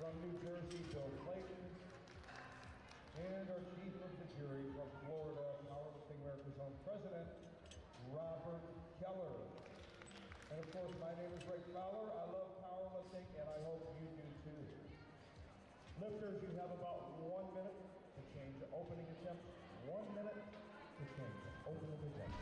From New Jersey, Bill Clayton. And our chief of the jury from Florida, Powerlifting America's own president, Robert Keller. And of course, my name is Rick Fowler. I love powerlifting, and I hope you do too. Lifters, you have about 1 minute to change the opening attempt. 1 minute to change the opening attempt.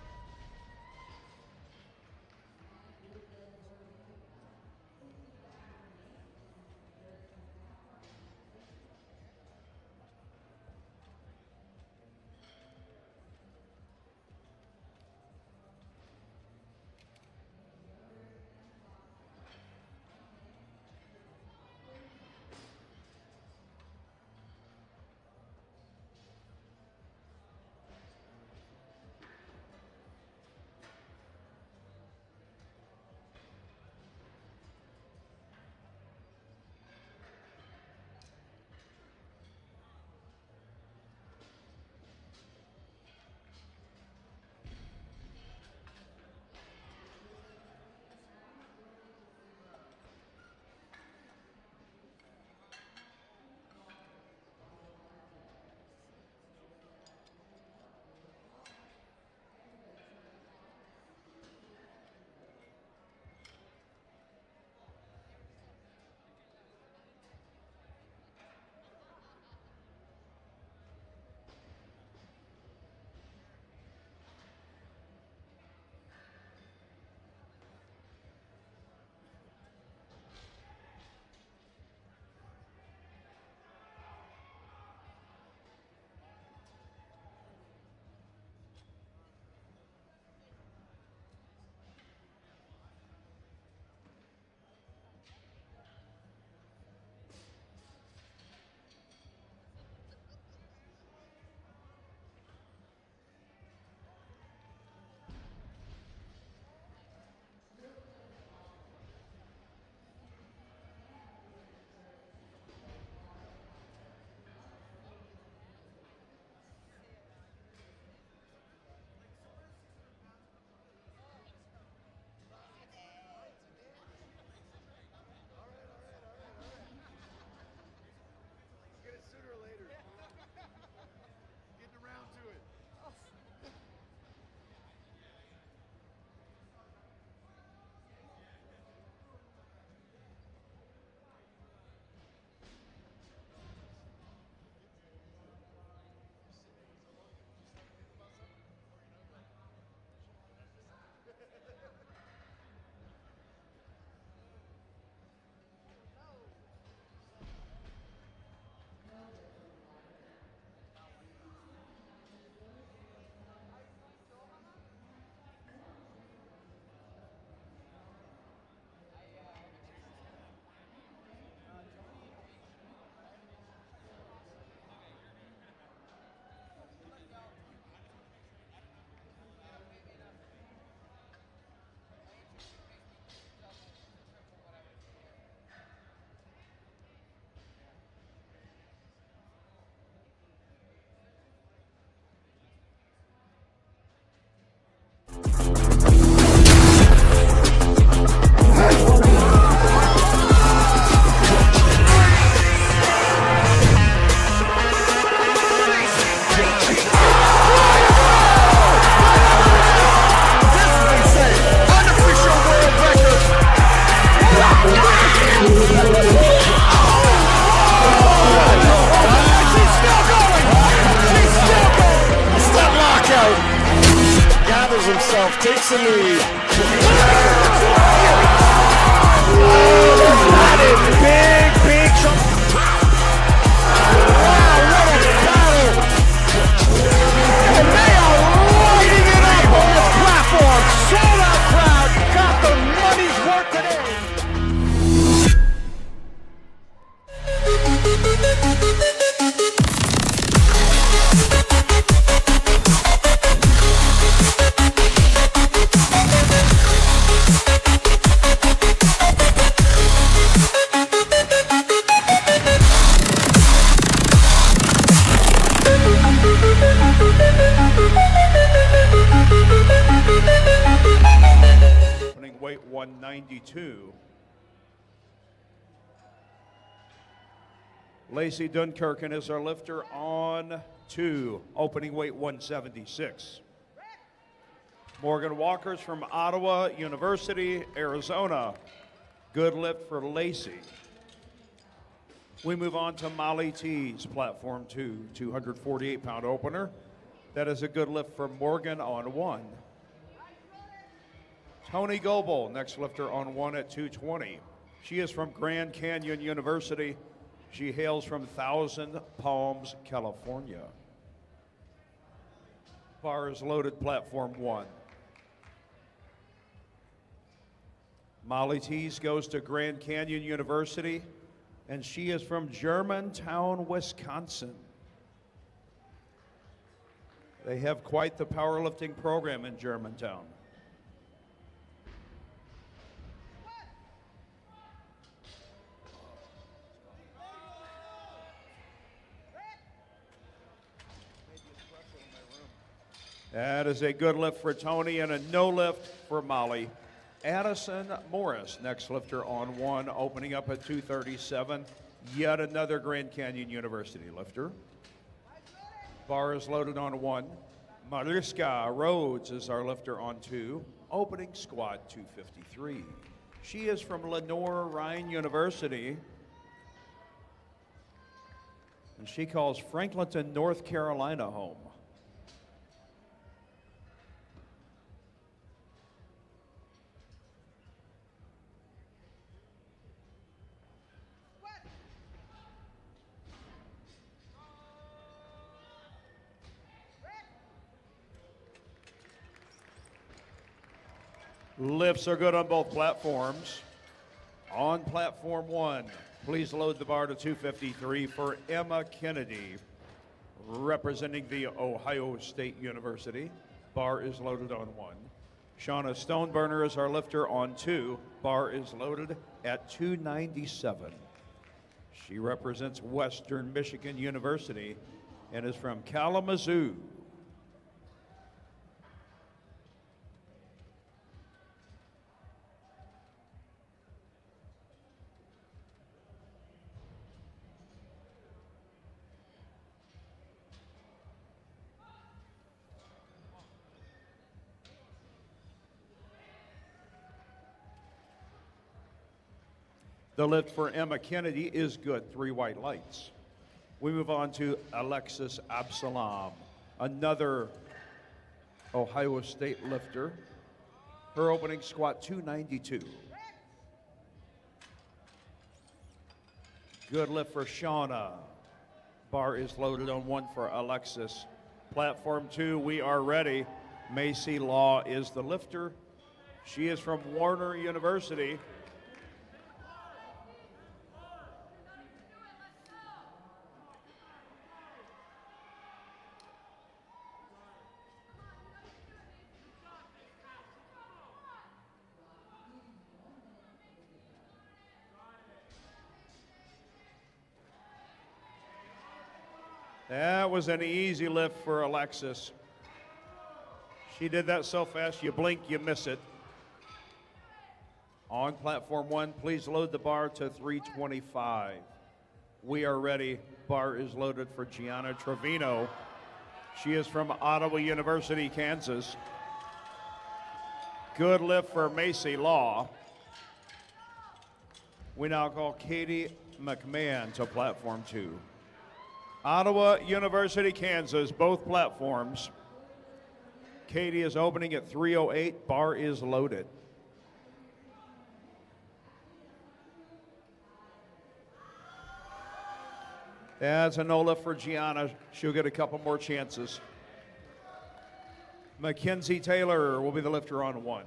Takes the lead. Oh, that is big jump. Wow, what a battle. And they are lighting it up on this platform. Sold out crowd. Got the money's worth today. Weight 192. Lacey Dunkirken is our lifter on 2, opening weight 176. Morgan Walker's from Ottawa University, Arizona. Good lift for Lacey. We move on to Molly T's platform 2, 248-pound opener. That is a good lift for Morgan on 1. Tony Goebel, next lifter on 1 at 220. She is from Grand Canyon University. She hails from Thousand Palms, California. Bar is loaded, platform 1. Molly Tees goes to Grand Canyon University, and she is from Germantown, Wisconsin. They have quite the powerlifting program in Germantown. That is a good lift for Tony and a no lift for Molly. Addison Morris, next lifter on 1, opening up at 237. Yet another Grand Canyon University lifter. Bar is loaded on 1. Mariska Rhodes is our lifter on 2, opening squat 253. She is from Lenoir-Rhyne University, and she calls Franklinton, North Carolina home. Lifts are good on both platforms. On platform 1, please load the bar to 253 for Emma Kennedy, representing the Ohio State University. Bar is loaded on 1. Shauna Stoneburner is our lifter on 2. Bar is loaded at 297. She represents Western Michigan University and is from Kalamazoo. The lift for Emma Kennedy is good, 3 white lights. We move on to Alexis Absalom, another Ohio State lifter. Her opening squat 292. Good lift for Shauna. Bar is loaded on 1 for Alexis. Platform 2, we are ready. Macy Law is the lifter. She is from Warner University. That was an easy lift for Alexis. She did that so fast, you blink, you miss it. On platform 1, please load the bar to 325. We are ready. Bar is loaded for Gianna Trevino. She is from Ottawa University, Kansas. Good lift for Macy Law. We now call Katie McMahon to platform 2. Ottawa University, Kansas, both platforms. Katie is opening at 308. Bar is loaded. That's a no lift for Gianna. She'll get a couple more chances. Mackenzie Taylor will be the lifter on 1.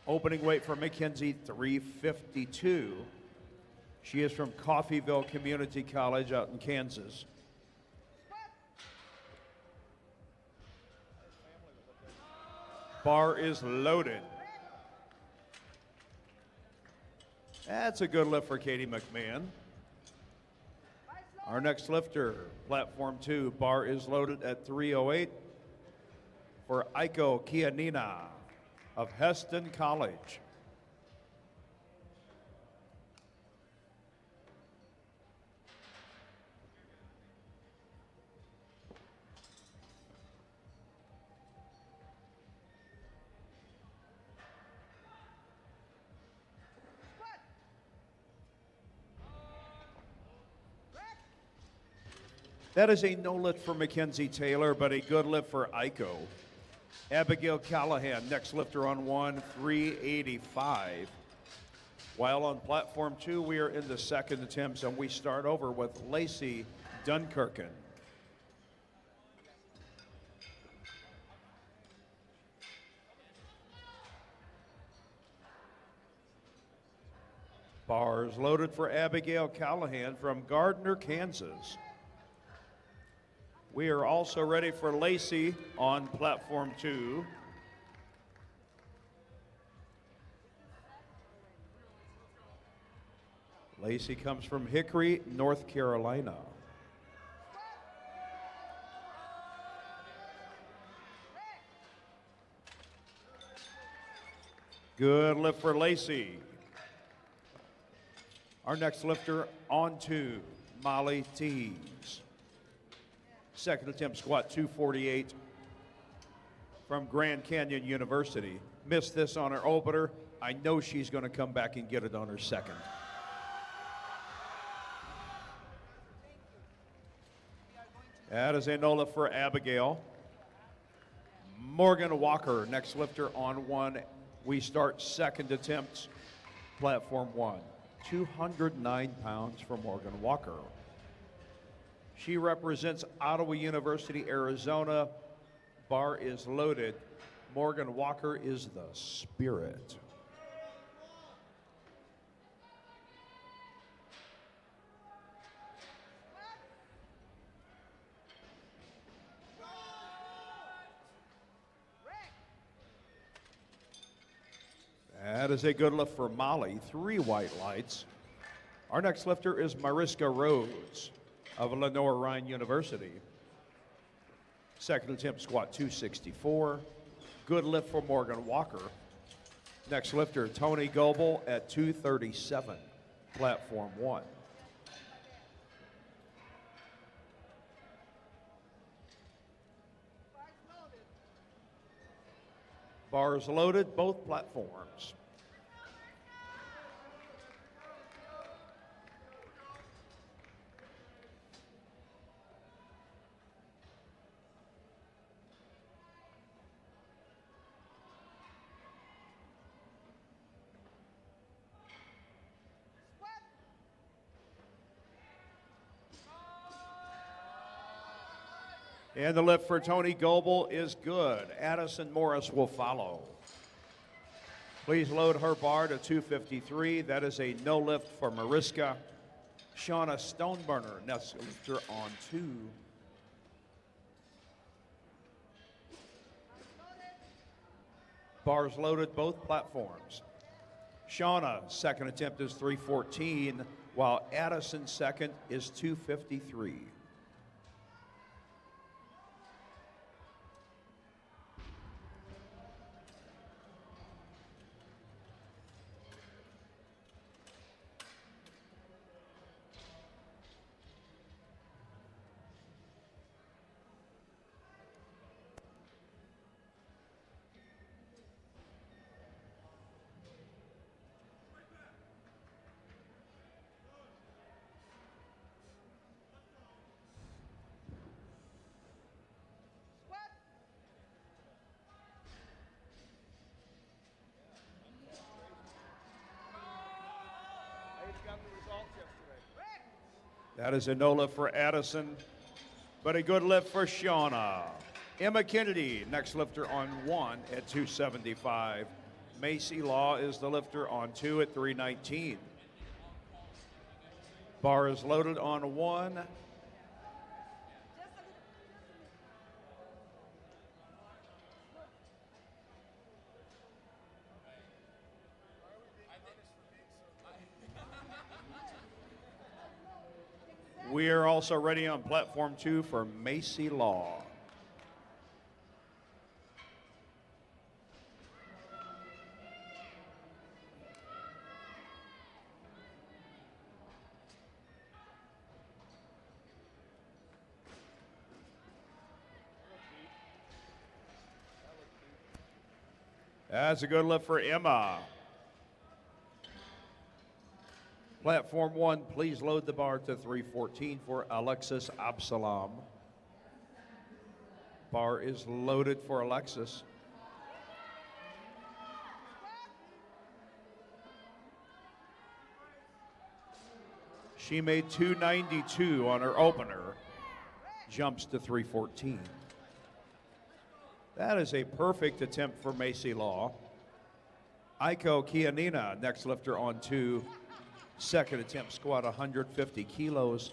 Opening weight for Mackenzie, 352. She is from Coffeyville Community College out in Kansas. Bar is loaded. That's a good lift for Katie McMahon. Our next lifter, platform 2, bar is loaded at 308 for Aiko Kianina of Heston College. That is a no lift for Mackenzie Taylor, but a good lift for Iko. Abigail Callahan, next lifter on 1, 385. While on platform 2, we are in the second attempts, and we start over with Lacey Dunkirken. Bars loaded for Abigail Callahan from Gardner, Kansas. We are also ready for Lacey on platform 2. Lacey comes from Hickory, North Carolina. Good lift for Lacey. Our next lifter on 2, Molly Tees. Second attempt squat 248 from Grand Canyon University. Missed this on her opener. I know she's going to come back and get it on her second. That is a no lift for Abigail. Morgan Walker, next lifter on 1. We start second attempts, platform 1. 209 pounds for Morgan Walker. She represents Ottawa University, Arizona. Bar is loaded. Morgan Walker is the spirit. That is a good lift for Molly, 3 white lights. Our next lifter is Mariska Rhodes of Lenoir-Rhyne University. Second attempt squat 264. Good lift for Morgan Walker. Next lifter, Tony Goebel at 237, platform 1. Bars loaded, both platforms. And the lift for Tony Goebel is good. Addison Morris will follow. Please load her bar to 253. That is a no lift for Mariska. Shauna Stoneburner, next lifter on 2. Bars loaded, both platforms. Shauna, second attempt is 314, while Addison's second is 253. That is a no lift for Addison, but a good lift for Shauna. Emma Kennedy, next lifter on 1 at 275. Macy Law is the lifter on 2 at 319. Bar is loaded on 1. We are also ready on platform 2 for Macy Law. That's a good lift for Emma. Platform 1, please load the bar to 314 for Alexis Absalom. Bar is loaded for Alexis. She made 292 on her opener, jumps to 314. That is a perfect attempt for Macy Law. Aiko Kianina, next lifter on 2. Second attempt, squat 150 kilos,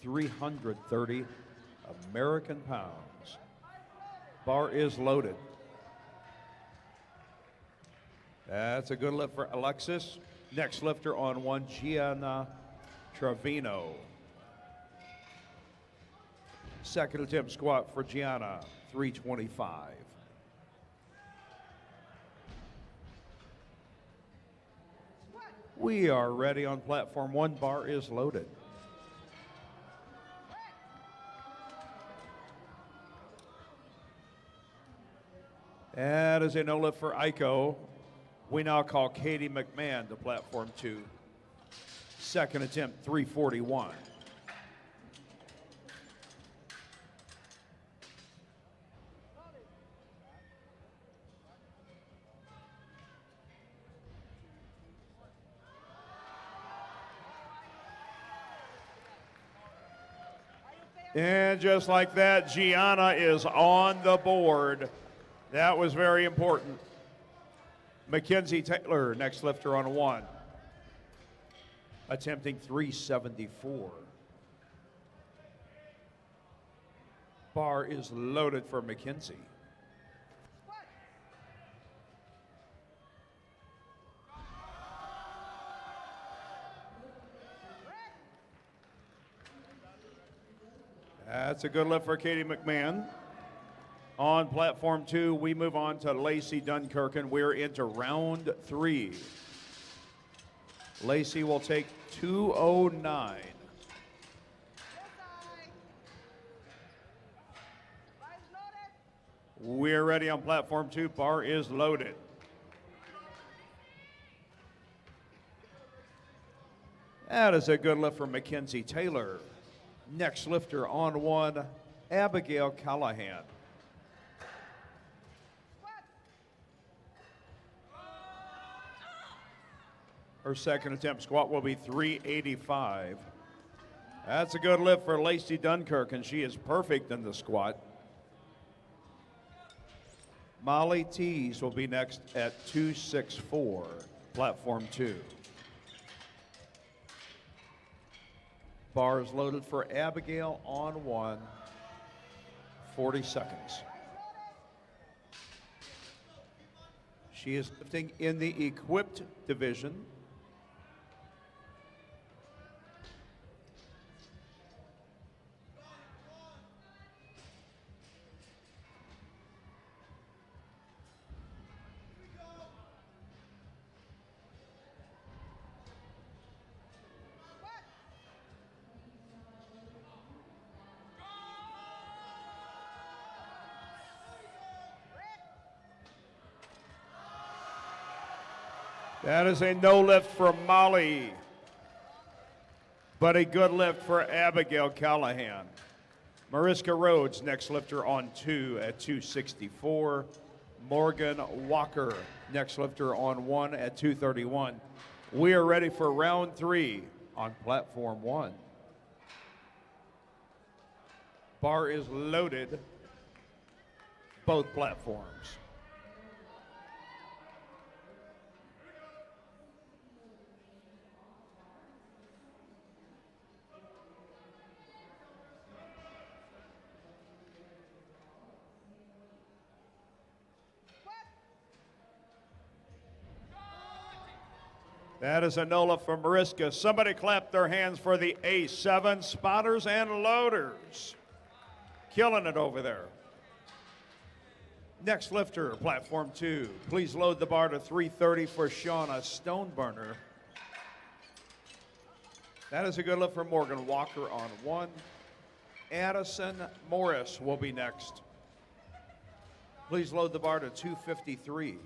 330 American pounds. Bar is loaded. That's a good lift for Alexis. Next lifter on 1, Gianna Trevino. Second attempt squat for Gianna, 325. We are ready on platform 1. Bar is loaded. That is a no lift for Aiko. We now call Katie McMahon to platform 2. Second attempt, 341. And just like that, Gianna is on the board. That was very important. Mackenzie Taylor, next lifter on 1. Attempting 374. Bar is loaded for Mackenzie. That's a good lift for Katie McMahon. On platform 2, we move on to Lacey Dunkirk, we're into round 3. Lacey will take 209. We're ready on platform 2. Bar is loaded. That is a good lift for Mackenzie Taylor. Next lifter on 1, Abigail Callahan. Her second attempt squat will be 385. That's a good lift for Lacey Dunkirk, and she is perfect in the squat. Molly Tees will be next at 264, platform 2. Bar is loaded for Abigail on 1, 40 seconds. She is lifting in the equipped division. That is a no lift for Molly, but a good lift for Abigail Callahan. Mariska Rhodes, next lifter on 2 at 264. Morgan Walker, next lifter on 1 at 231. We are ready for round 3 on platform 1. Bar is loaded, both platforms. That is a NOLA for Mariska. Somebody clap their hands for the A7 spotters and loaders. Killing it over there. Next lifter, platform 2. Please load the bar to 330 for Shauna Stoneburner. That is a good lift for Morgan Walker on 1. Addison Morris will be next. Please load the bar to 253.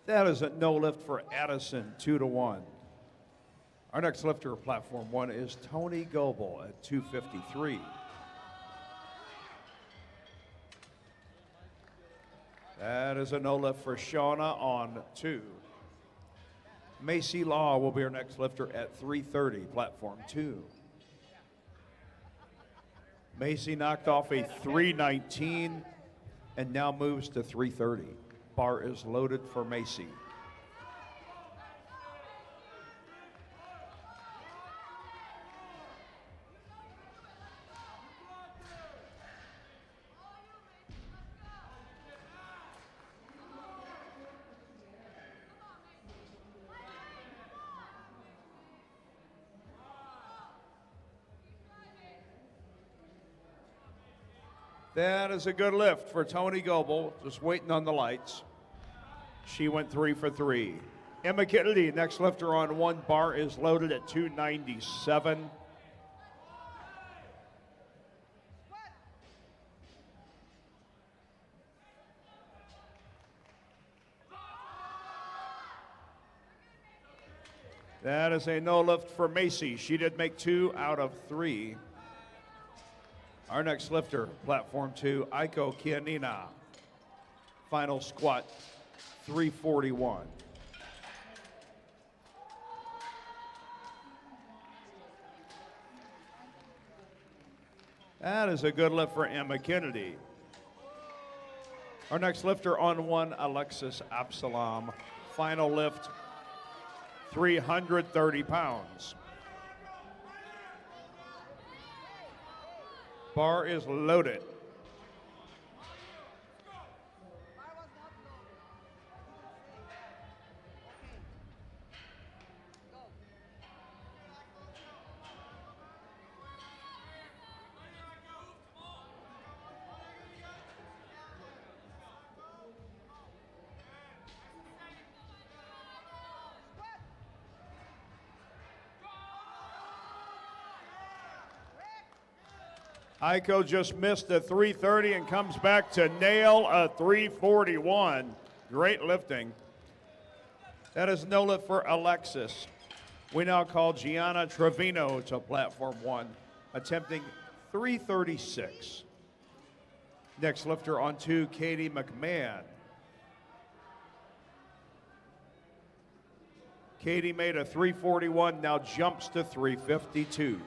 That is a no lift for Addison, 2-1. Our next lifter, platform 1, is Tony Goebel at 253. That is a no lift for Shauna on 2. Macy Law will be our next lifter at 330, platform 2. Macy knocked off a 319 and now moves to 330. Bar is loaded for Macy. That is a good lift for Tony Goebel, just waiting on the lights. She went 3 for 3. Emma Kennedy, next lifter on 1. Bar is loaded at 297. That is a no lift for Macy. She did make 2 out of 3. Our next lifter, platform 2, Aiko Kianina. Final squat, 341. That is a good lift for Emma Kennedy. Our next lifter on 1, Alexis Absalom. Final lift, 330 pounds. Bar is loaded. Aiko just missed a 330 and comes back to nail a 341. Great lifting. That is no lift for Alexis. We now call Gianna Trevino to platform 1, attempting 336. Next lifter on 2, Katie McMahon. Katie made a 341, now jumps to 352.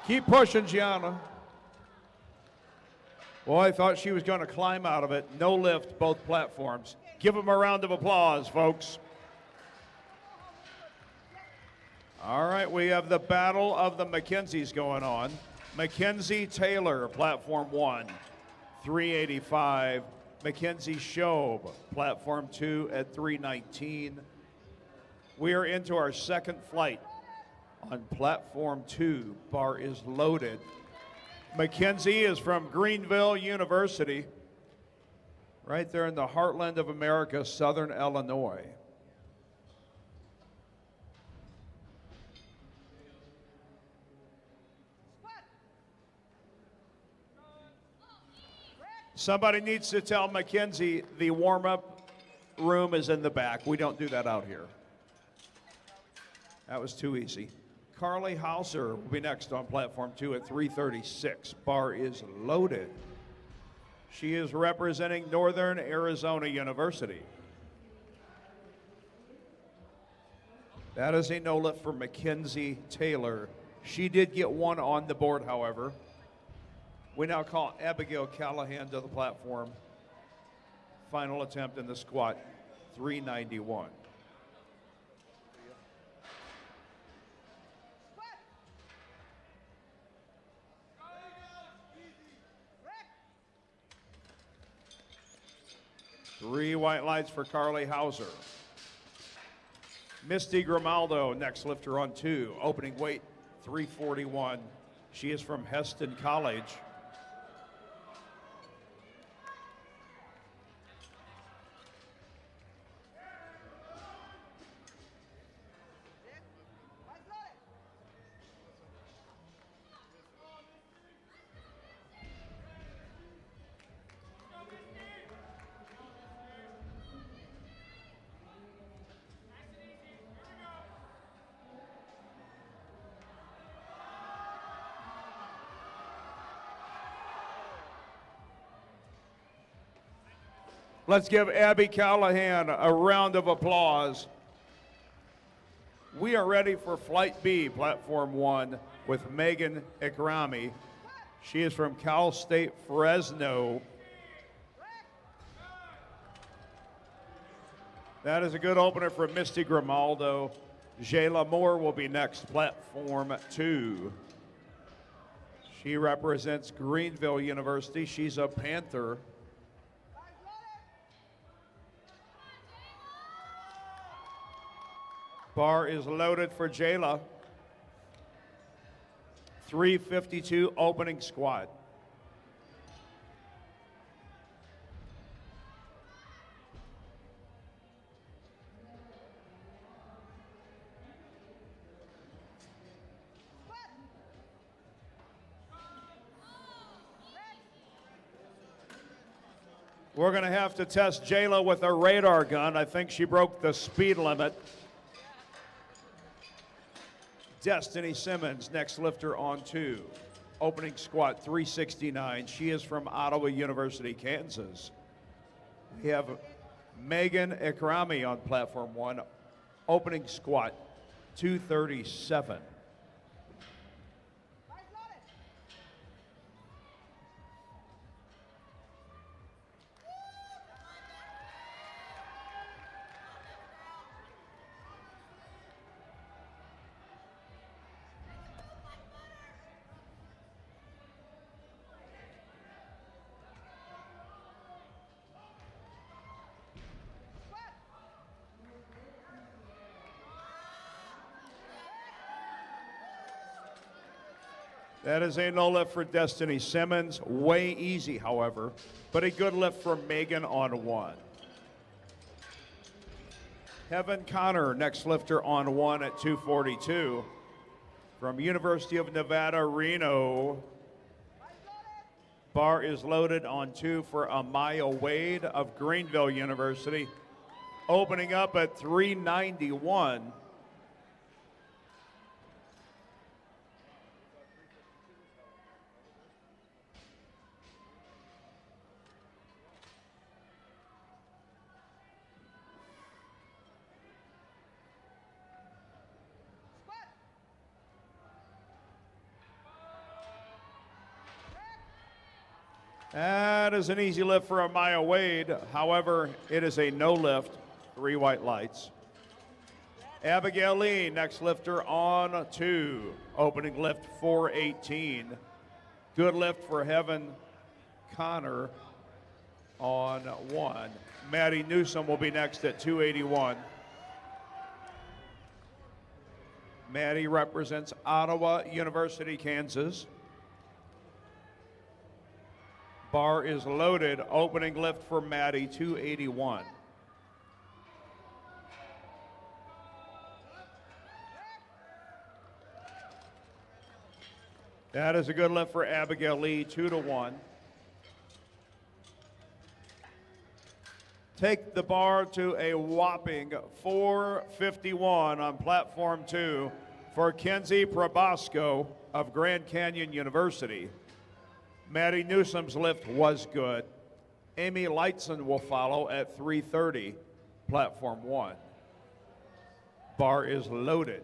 Keep pushing, Gianna. Well, I thought she was going to climb out of it. No lift, both platforms. Give them a round of applause, folks. All right, we have the battle of the Mackenzies going on. Mackenzie Taylor, platform 1, 385. Mackenzie Shobe, platform 2 at 319. We are into our second flight. On platform 2, bar is loaded. Mackenzie is from Greenville University, right there in the heartland of America, Southern Illinois. Somebody needs to tell Mackenzie the warm-up room is in the back. We don't do that out here. That was too easy. Carly Hauser will be next on platform 2 at 336. Bar is loaded. She is representing Northern Arizona University. That is a no lift for Mackenzie Taylor. She did get 1 on the board, however. We now call Abigail Callahan to the platform. Final attempt in the squat, 391. Three white lights for Carly Hauser. Misty Grimaldo, next lifter on 2, opening weight 341. She is from Heston College. Let's give Abby Callahan a round of applause. We are ready for Flight B, Platform 1, with Megan Ikrami. She is from Cal State Fresno. That is a good opener for Misty Grimaldo. Jayla Moore will be next, Platform 2. She represents Greenville University. She's a Panther. Bar is loaded for Jayla. 352 opening squat. We're going to have to test Jayla with a radar gun. I think she broke the speed limit. Destiny Simmons, next lifter on 2. Opening squat 369. She is from Ottawa University, Kansas. We have Megan Ikrami on Platform 1. Opening squat 237. That is a no lift for Destiny Simmons. Way easy, however, but a good lift for Megan on 1. Heaven Connor, next lifter on 1 at 242. From University of Nevada, Reno. Bar is loaded on 2 for Amaya Wade of Greenville University. Opening up at 391. That is an easy lift for Amaya Wade. However, it is a no lift, 3 white lights. Abigail Lee, next lifter on 2. Opening lift 418. Good lift for Heaven Connor on 1. Maddie Newsom will be next at 281. Maddie represents Ottawa University, Kansas. Bar is loaded. Opening lift for Maddie, 281. That is a good lift for Abigail Lee, 2-1. Take the bar to a whopping 451 on Platform 2 for Kenzie Probosco of Grand Canyon University. Maddie Newsom's lift was good. Amy Lightson will follow at 330, Platform 1. Bar is loaded.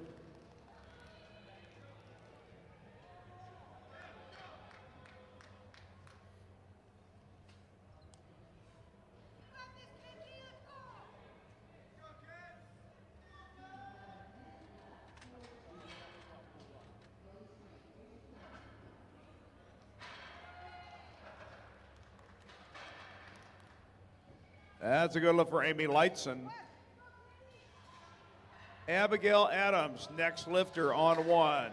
That's a good look for Amy Lightson. Abigail Adams, next lifter on 1.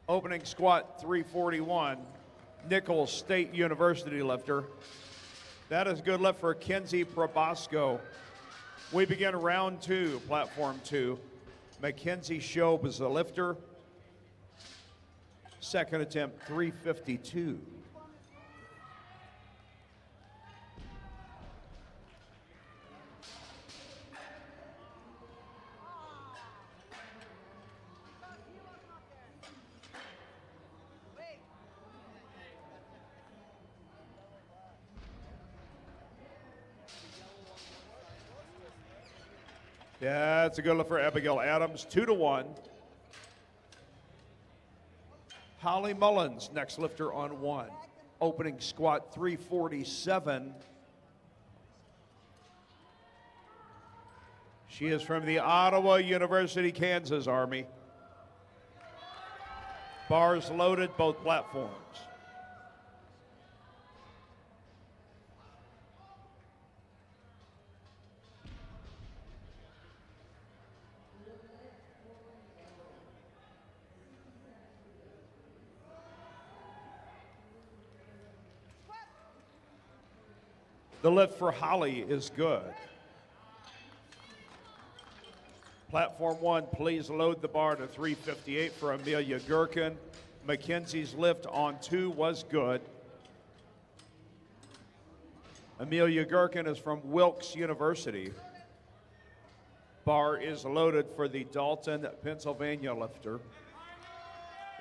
Opening squat 341, Nichols State University lifter. That is a good lift for Kenzie Probosco. We begin round 2, platform 2. Mackenzie Shobe is the lifter. Second attempt, 352. Yeah, it's a good look for Abigail Adams, 2-1. Holly Mullins, next lifter on 1. Opening squat 347. She is from the Ottawa University, Kansas Army. Bars loaded, both platforms. The lift for Holly is good. Platform 1, please load the bar to 358 for Amelia Gherkin. Mackenzie's lift on 2 was good. Amelia Gherkin is from Wilkes University. Bar is loaded for the Dalton, Pennsylvania lifter.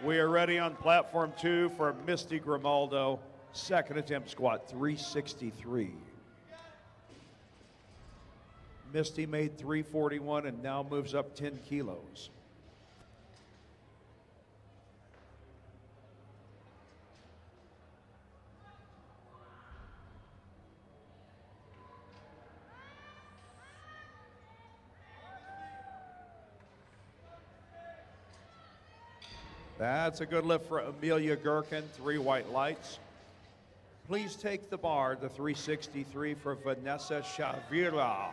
We are ready on platform 2 for Misty Grimaldo. Second attempt squat 363. Misty made 341 and now moves up 10 kilos. That's a good lift for Amelia Gherkin, 3 white lights. Please take the bar to 363 for Vanessa Shavira,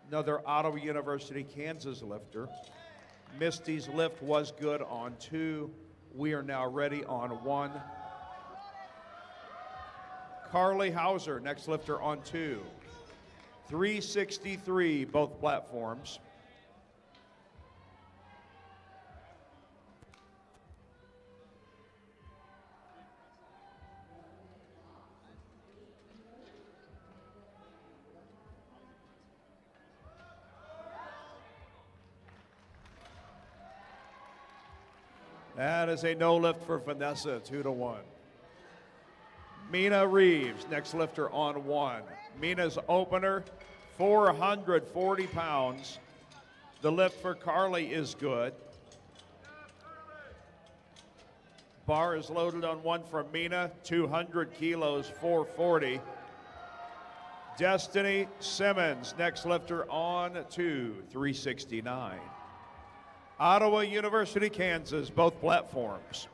another Ottawa University, Kansas lifter. Misty's lift was good on 2. We are now ready on 1. Carly Hauser, next lifter on 2. 363, both platforms. That is a no lift for Vanessa, 2-1. Mina Reeves, next lifter on 1. Mina's opener, 440 pounds. The lift for Carly is good. Bar is loaded on 1 for Mina, 200 kilos, 440. Destiny Simmons, next lifter on 2, 369. Ottawa University, Kansas, both platforms.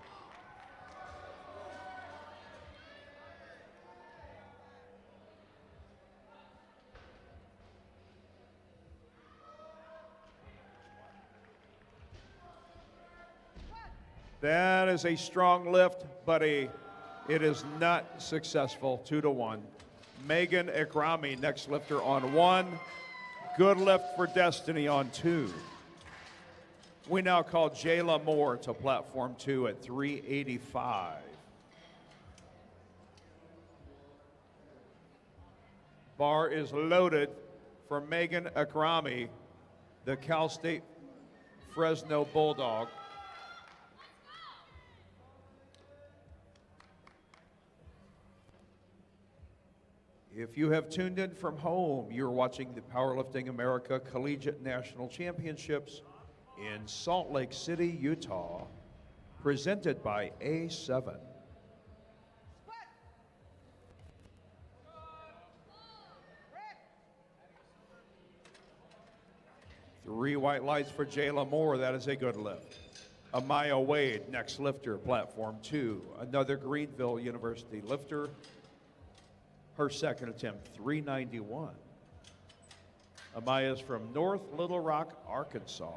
That is a strong lift, but it is not successful, 2-1. Megan Ikrami, next lifter on 1. Good lift for Destiny on 2. We now call Jayla Moore to platform 2 at 385. Bar is loaded for Megan Akrami, the Cal State Fresno Bulldog. If you have tuned in from home, you're watching the Powerlifting America Collegiate National Championships in Salt Lake City, Utah, presented by A7. 3 white lights for Jayla Moore. That is a good lift. Amaya Wade, next lifter, platform 2. Another Greenville University lifter. Her second attempt, 391. Amaya's from North Little Rock, Arkansas.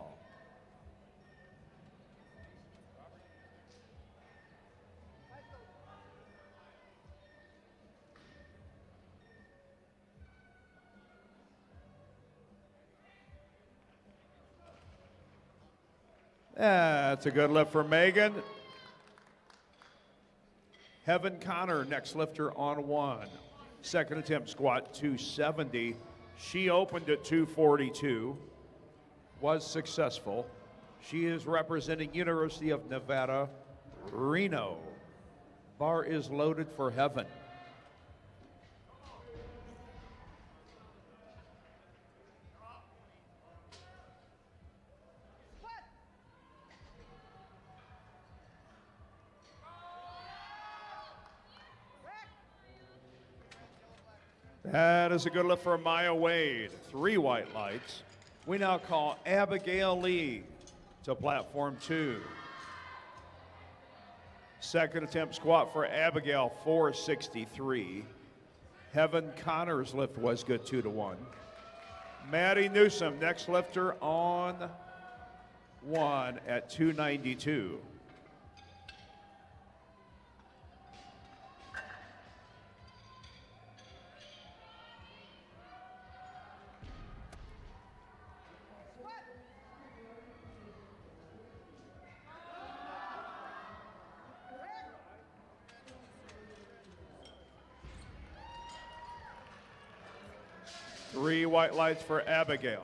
That's a good lift for Megan. Heaven Connor, next lifter on 1. Second attempt squat 270. She opened at 242, was successful. She is representing University of Nevada, Reno. Bar is loaded for Heaven. That is a good lift for Maya Wade. 3 white lights. We now call Abigail Lee to platform 2. Second attempt squat for Abigail, 463. Heaven Connor's lift was good, 2-1. Maddie Newsom, next lifter on 1 at 292. Three white lights for Abigail.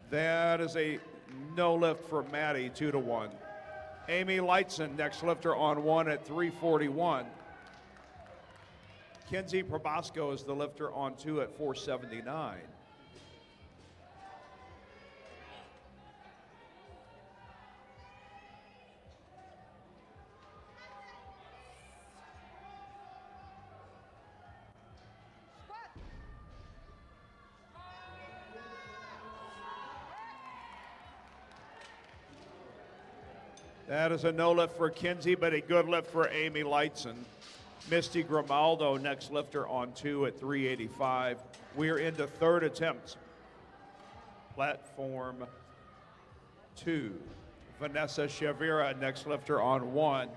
That is a no lift for Maddie, 2-1. Amy Lightson, next lifter on 1 at 341. Kenzie Probosco is the lifter on 2 at 479. That is a no lift for Kenzie, but a good lift for Amy Lightson. Misty Grimaldo, next lifter on 2 at 385. We are into third attempts. Platform 2. Vanessa Shavira, next lifter on 1,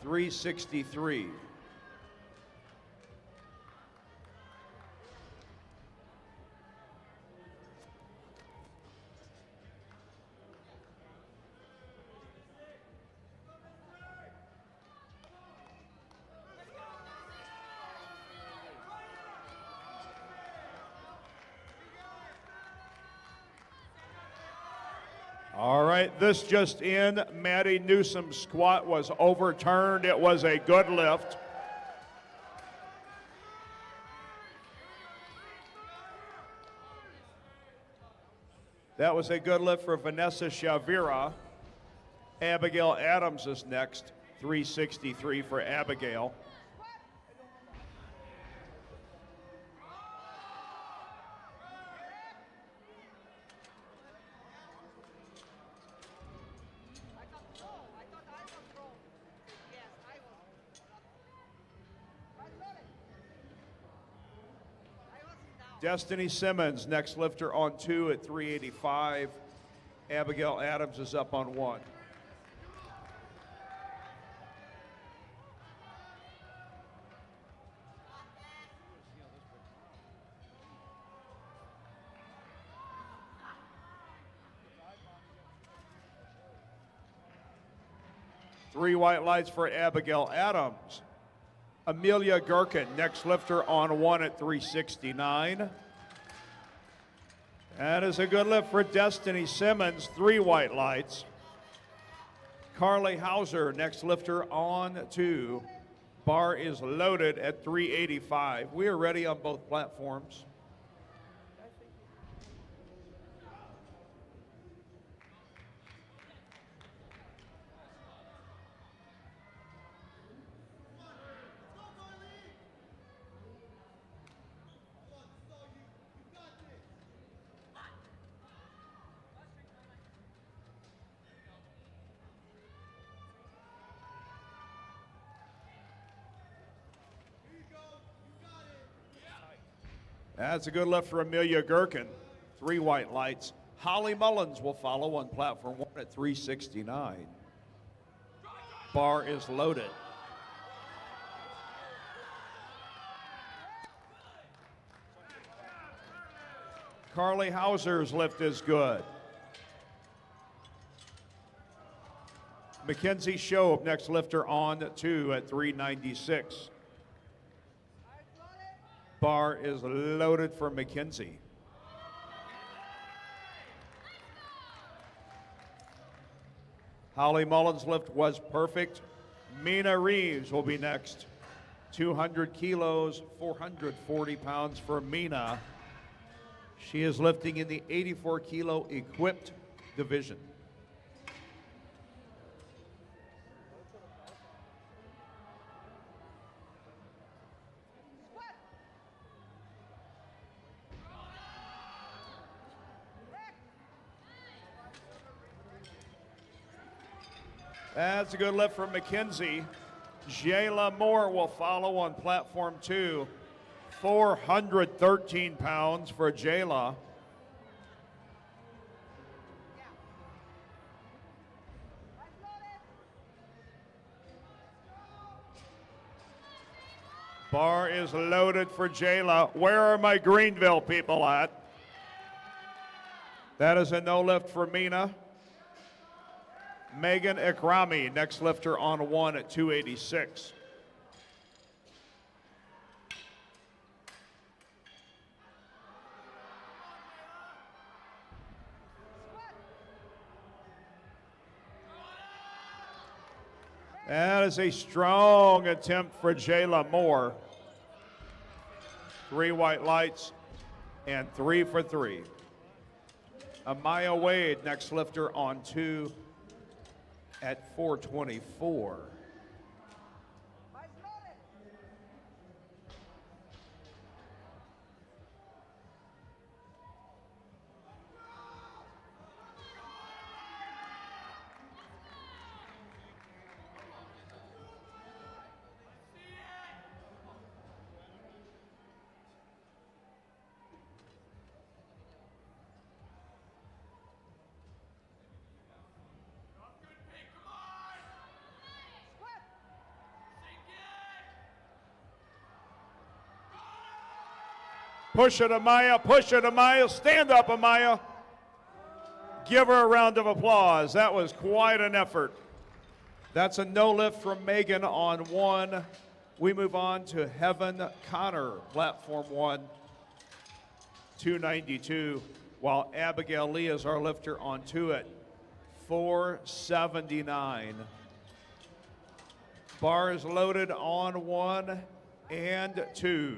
363. All right, this just in, Maddie Newsom's squat was overturned. It was a good lift. That was a good lift for Vanessa Shavira. Abigail Adams is next, 363 for Abigail. Destiny Simmons, next lifter on 2 at 385. Abigail Adams is up on 1. Three white lights for Abigail Adams. Amelia Gherkin, next lifter on 1 at 369. That is a good lift for Destiny Simmons, 3 white lights. Carly Hauser, next lifter on 2. Bar is loaded at 385. We are ready on both platforms. That's a good lift for Amelia Gherkin. 3 white lights. Holly Mullins will follow on platform 1 at 369. Bar is loaded. Carly Hauser's lift is good. Mackenzie Shobe, next lifter on 2 at 396. Bar is loaded for Mackenzie. Holly Mullins' lift was perfect. Mina Reeves will be next. 200 kilos, 440 pounds for Mina. She is lifting in the 84 kilo equipped division. That's a good lift from Mackenzie. Jayla Moore will follow on platform 2. 413 pounds for Jayla. Bar is loaded for Jayla. Where are my Greenville people at? That is a no lift for Mina. Megan Ikrami, next lifter on 1 at 286. That is a strong attempt for Jayla Moore. 3 white lights and 3 for 3. Amaya Wade, next lifter on 2 at 424. Push it, Amaya. Push it, Amaya. Stand up, Amaya. Give her a round of applause. That was quite an effort. That's a no lift from Megan on 1. We move on to Heaven Connor, platform 1, 292, while Abigail Lee is our lifter on 2 at 479. Bar is loaded on 1 and 2.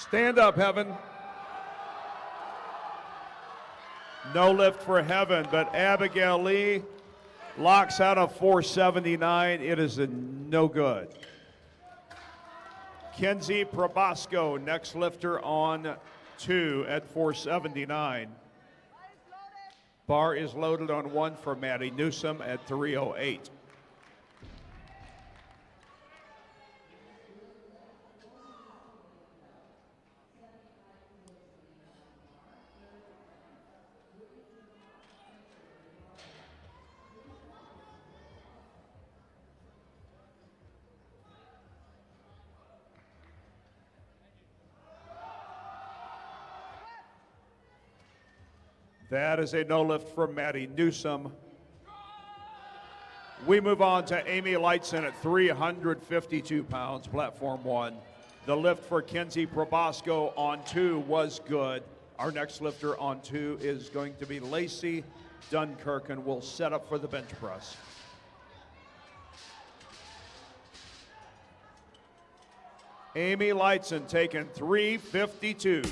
Stand up, Heaven. No lift for Heaven, but Abigail Lee locks out of 479. It is a no good. Kenzie Probasco, next lifter on 2 at 479. Bar is loaded on 1 for Maddie Newsom at 308. That is a no lift from Maddie Newsom. We move on to Amy Lightson at 352 pounds, platform 1. The lift for Kenzie Probasco on 2 was good. Our next lifter on 2 is going to be Lacey Dunkirk, and we'll set up for the bench press. Amy Lightson taking 352.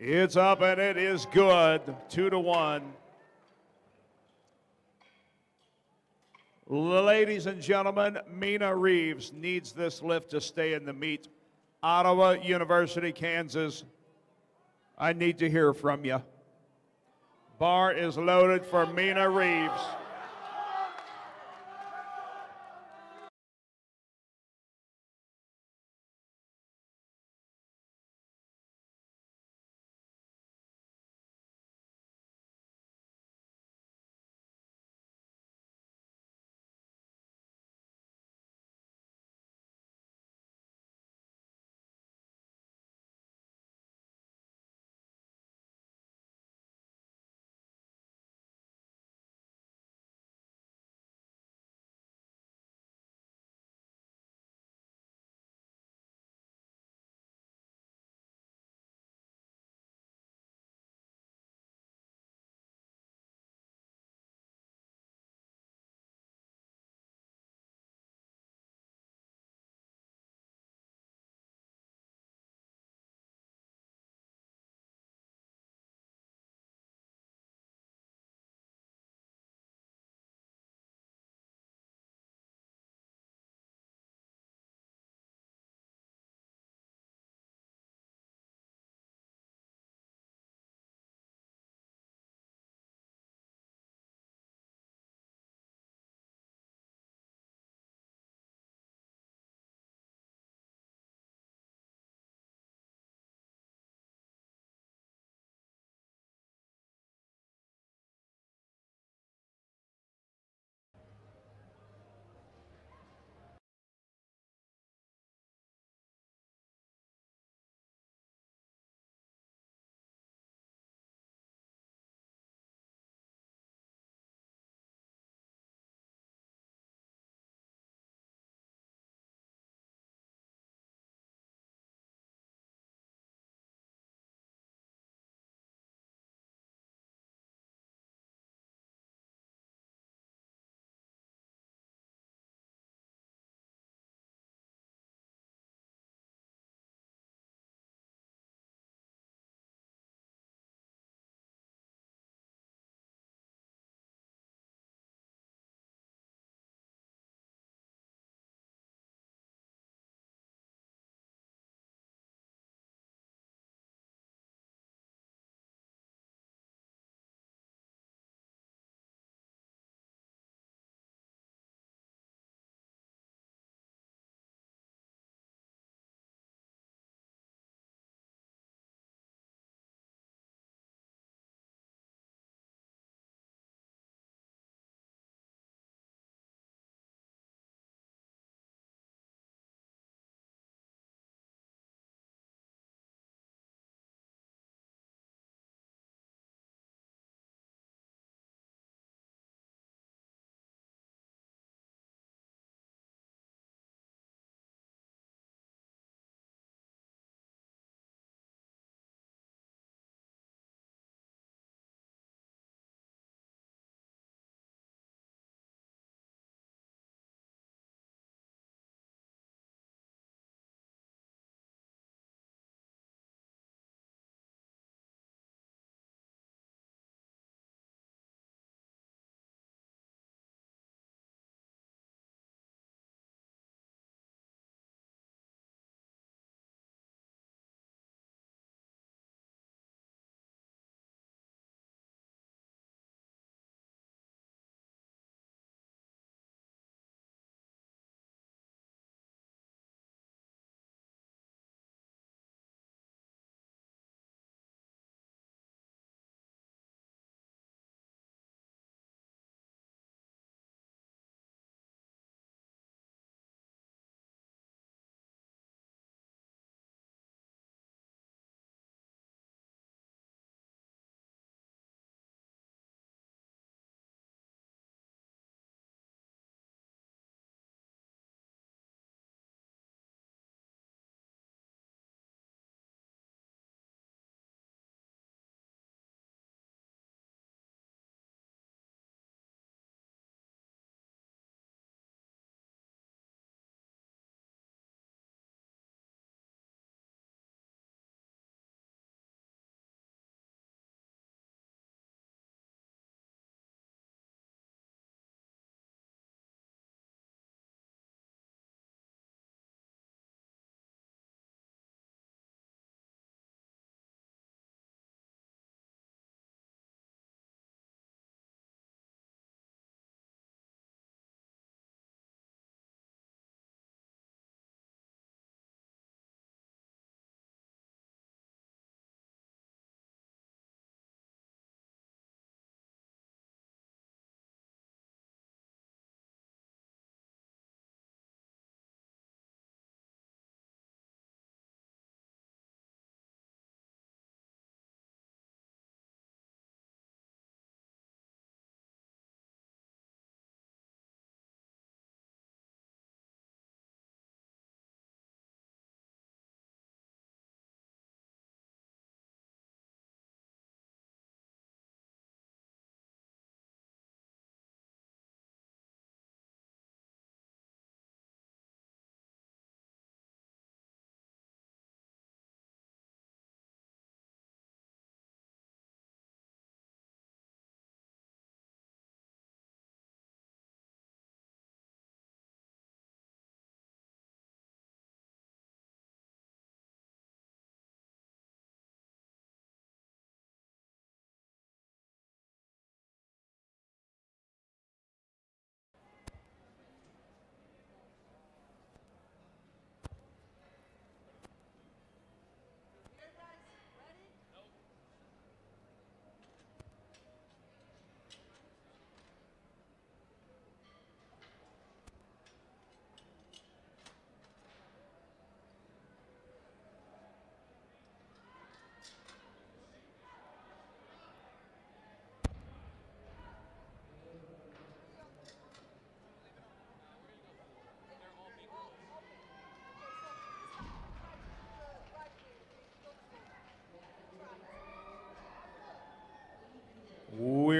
It's up and it is good, 2-1. Ladies and gentlemen, Mina Reeves needs this lift to stay in the meet. Ottawa University, Kansas, I need to hear from you. Bar is loaded for Mina Reeves.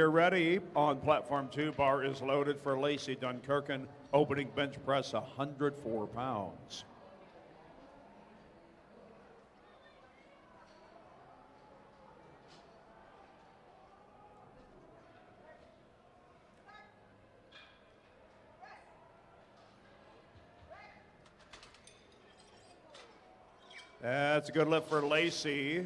we're ready on platform 2. Bar is loaded for Lacey Dunkirken, opening bench press 104 pounds. That's a good lift for Lacey.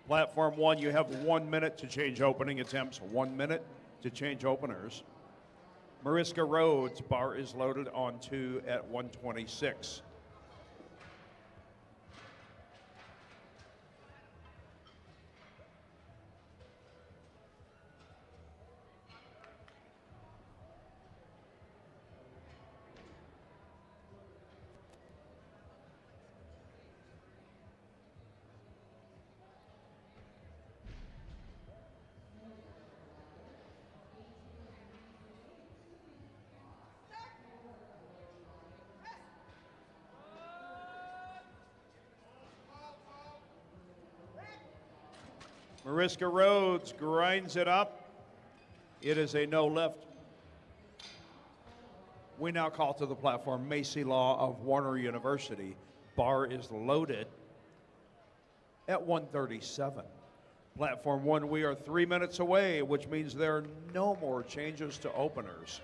Platform 1, you have 1 minute to change opening attempts, 1 minute to change openers. Mariska Rhodes, bar is loaded on 2 at 126. Mariska Rhodes grinds it up. It is a no lift. We now call to the platform Macy Law of Warner University. Bar is loaded at 137. Platform 1, we are 3 minutes away, which means there are no more changes to openers.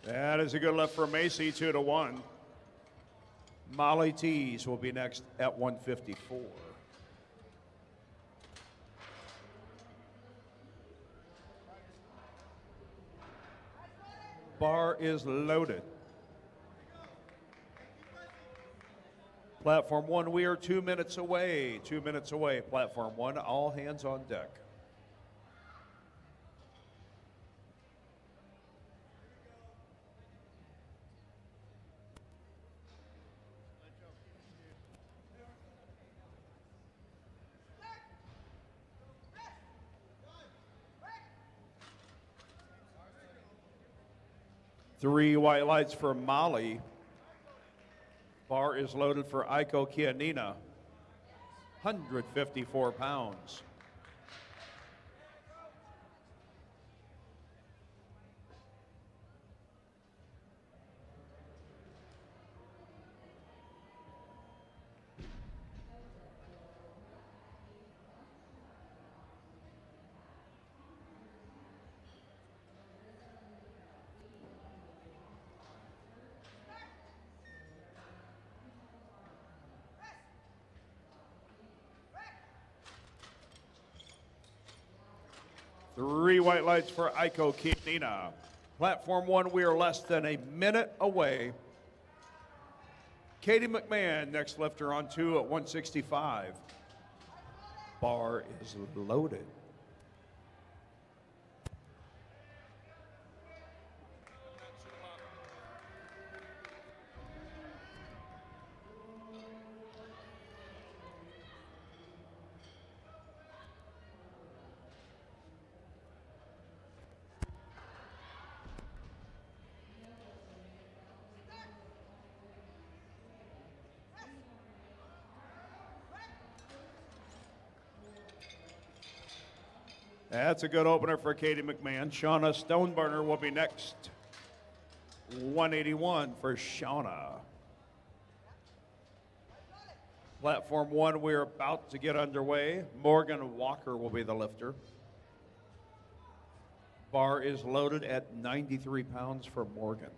That is a good lift for Macy, 2-1. Molly Tees will be next at 154. Bar is loaded. Platform 1, we are 2 minutes away. 2 minutes away. Platform 1, all hands on deck. Three white lights for Molly. Bar is loaded for Aiko Kianina, 154 pounds. Three white lights for Aiko Kianina. Platform 1, we are less than a minute away. Katie McMahon, next lifter on 2 at 165. Bar is loaded. That's a good opener for Katie McMahon. Shauna Stoneburner will be next. 181 for Shauna. Platform 1, we're about to get underway. Morgan Walker will be the lifter. Bar is loaded at 93 pounds for Morgan.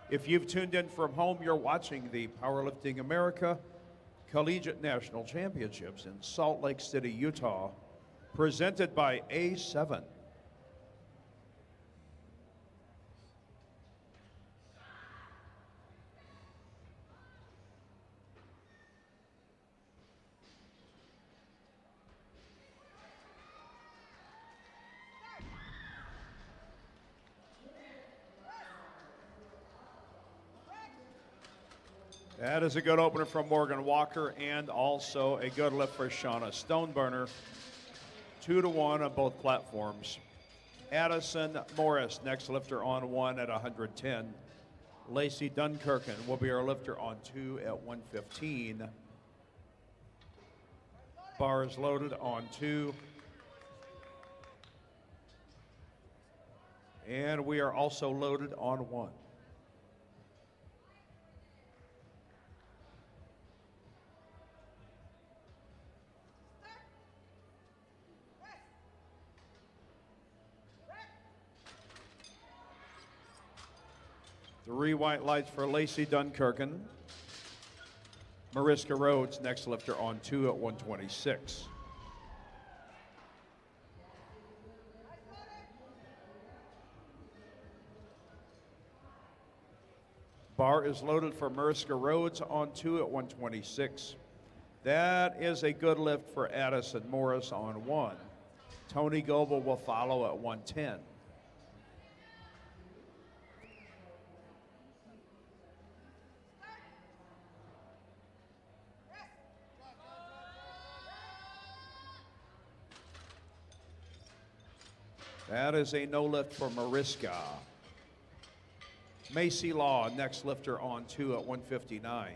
If you've tuned in from home, you're watching the Powerlifting America Collegiate National Championships in Salt Lake City, Utah, presented by A7. That is a good opener from Morgan Walker and also a good lift for Shauna Stoneburner. 2-1 on both platforms. Addison Morris, next lifter on 1 at 110. Lacey Dunkirken will be our lifter on 2 at 115. Bar is loaded on 2. And we are also loaded on 1. Three white lights for Lacey Dunkirken. Mariska Rhodes, next lifter on 2 at 126. Bar is loaded for Mariska Rhodes on 2 at 126. That is a good lift for Addison Morris on 1. Tony Goebel will follow at 110. That is a no lift for Mariska. Macy Law, next lifter on 2 at 159.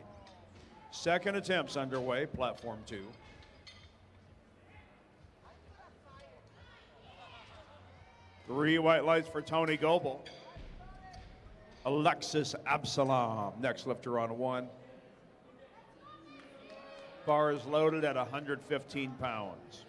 Second attempts underway, platform 2. Three white lights for Tony Goebel. Alexis Absalom, next lifter on 1. Bar is loaded at 115 pounds.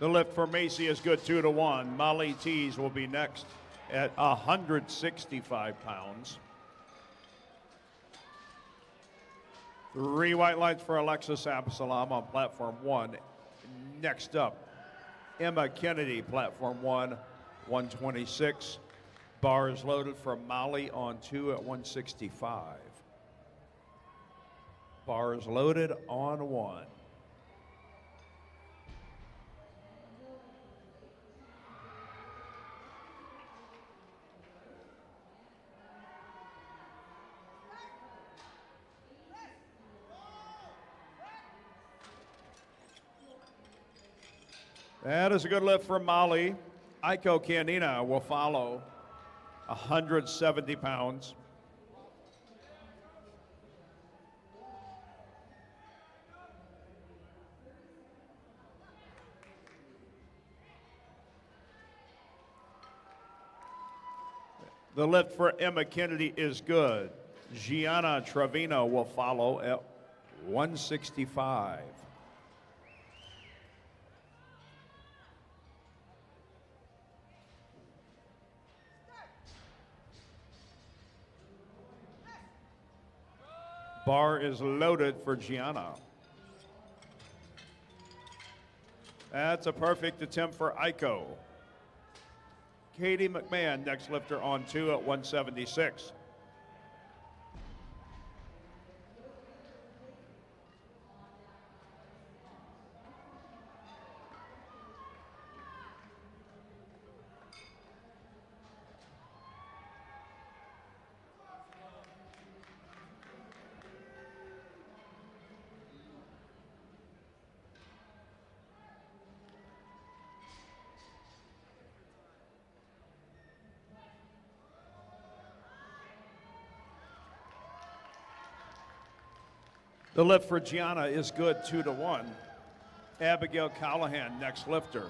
The lift for Macy is good, 2-1. Molly Tees will be next at 165 pounds. Three white lights for Alexis Absalom on platform 1. Next up, Emma Kennedy, platform 1, 126. Bar is loaded for Molly on 2 at 165. Bar is loaded on 1. That is a good lift for Molly. Aiko Canina will follow, 170 pounds. The lift for Emma Kennedy is good. Gianna Trevino will follow at 165. Bar is loaded for Gianna. That's a perfect attempt for Aiko. Katie McMahon, next lifter on 2 at 176. The lift for Gianna is good, 2-1. Abigail Callahan, next lifter.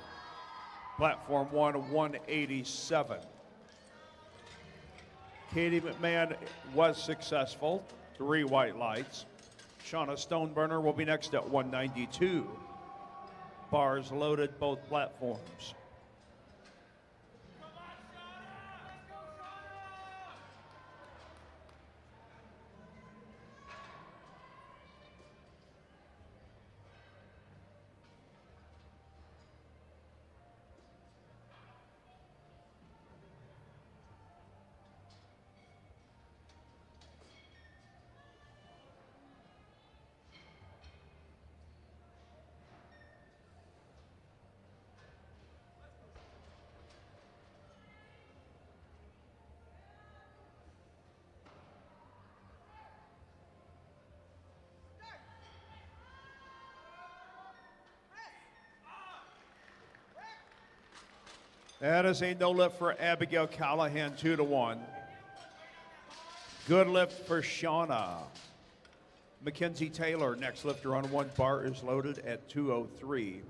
Platform 1, 187. Katie McMahon was successful, 3 white lights. Shauna Stoneburner will be next at 192. Bars loaded both platforms. That is a no lift for Abigail Callahan, 2-1. Good lift for Shauna. Mackenzie Taylor, next lifter on 1. Bar is loaded at 203.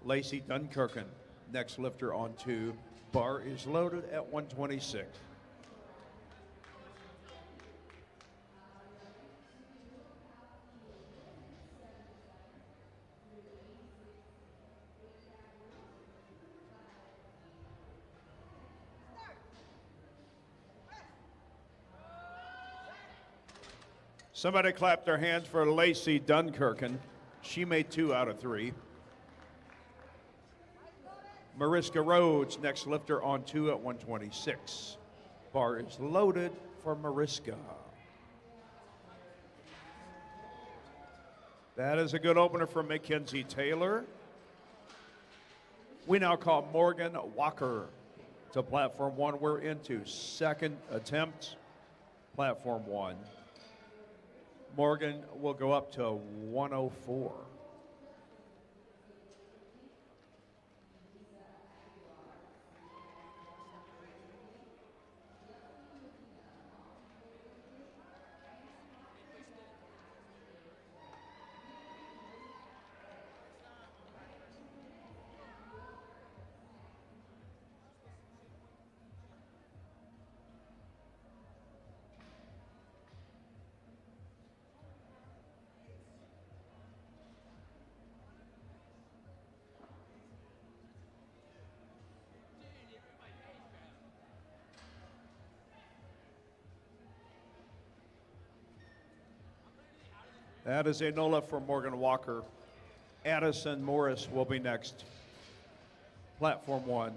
Lacey Dunkirken, next lifter on 2. Bar is loaded at 126. Somebody clap their hands for Lacey Dunkirken. She made 2 out of 3. Mariska Rhodes, next lifter on 2 at 126. Bar is loaded for Mariska. That is a good opener for Mackenzie Taylor. We now call Morgan Walker to platform 1. We're into second attempt, platform 1. Morgan will go up to 104. That is a no lift for Morgan Walker. Addison Morris will be next. Platform 1.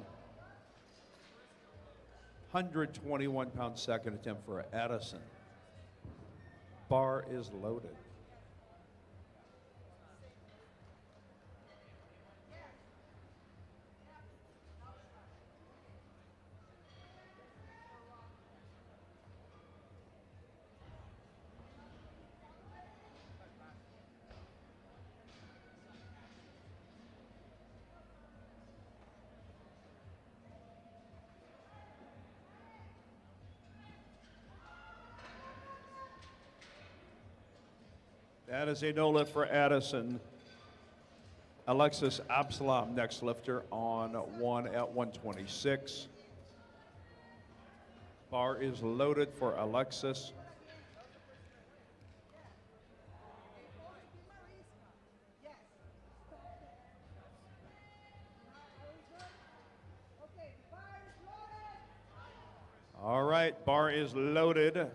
121-pound second attempt for Addison. Bar is loaded. That is a no lift for Addison. Alexis Absalom, next lifter on 1 at 126. Bar is loaded for Alexis. All right, bar is loaded.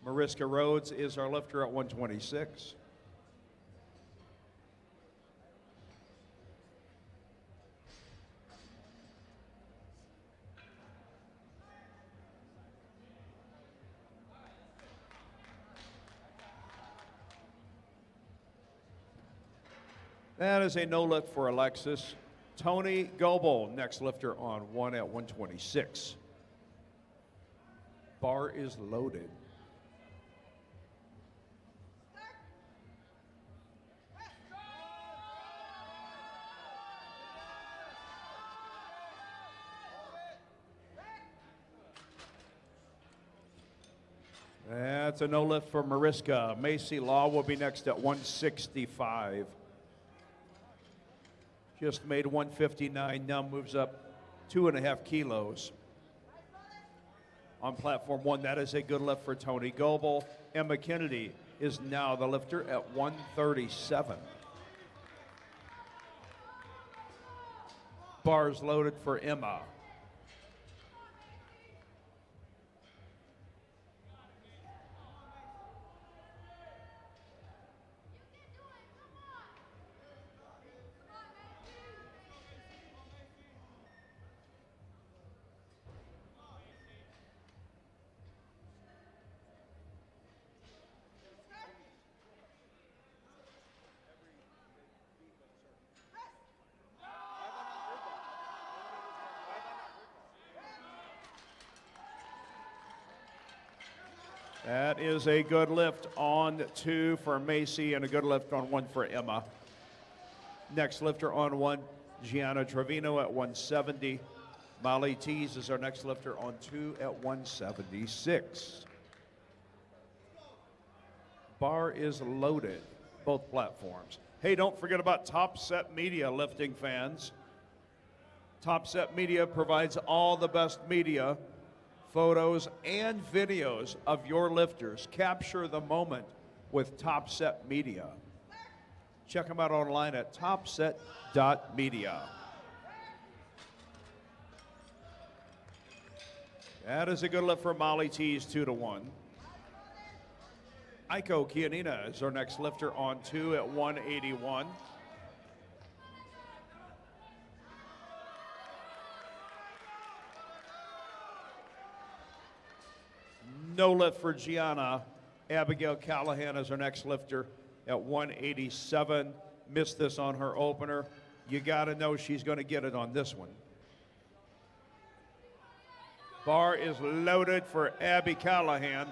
Mariska Rhodes is our lifter at 126. That is a no lift for Alexis. Tony Goebel, next lifter on 1 at 126. Bar is loaded. That's a no lift for Mariska. Macy Law will be next at 165. Just made 159, now moves up 2.5 kilos. On platform 1, that is a good lift for Tony Goebel. Emma Kennedy is now the lifter at 137. Bars loaded for Emma. That is a good lift on 2 for Macy and a good lift on 1 for Emma. Next lifter on 1, Gianna Trevino at 170. Molly Tees is our next lifter on 2 at 176. Bar is loaded, both platforms. Hey, don't forget about Top Set Media, lifting fans. Top Set Media provides all the best media, photos, and videos of your lifters. Capture the moment with Top Set Media. Check them out online at topset.media. That is a good lift for Molly Tees, 2-1. Aiko Kianina is our next lifter on 2 at 181. No lift for Gianna. Abigail Callahan is our next lifter at 187. Missed this on her opener. You got to know she's going to get it on this one. Bar is loaded for Abby Callahan.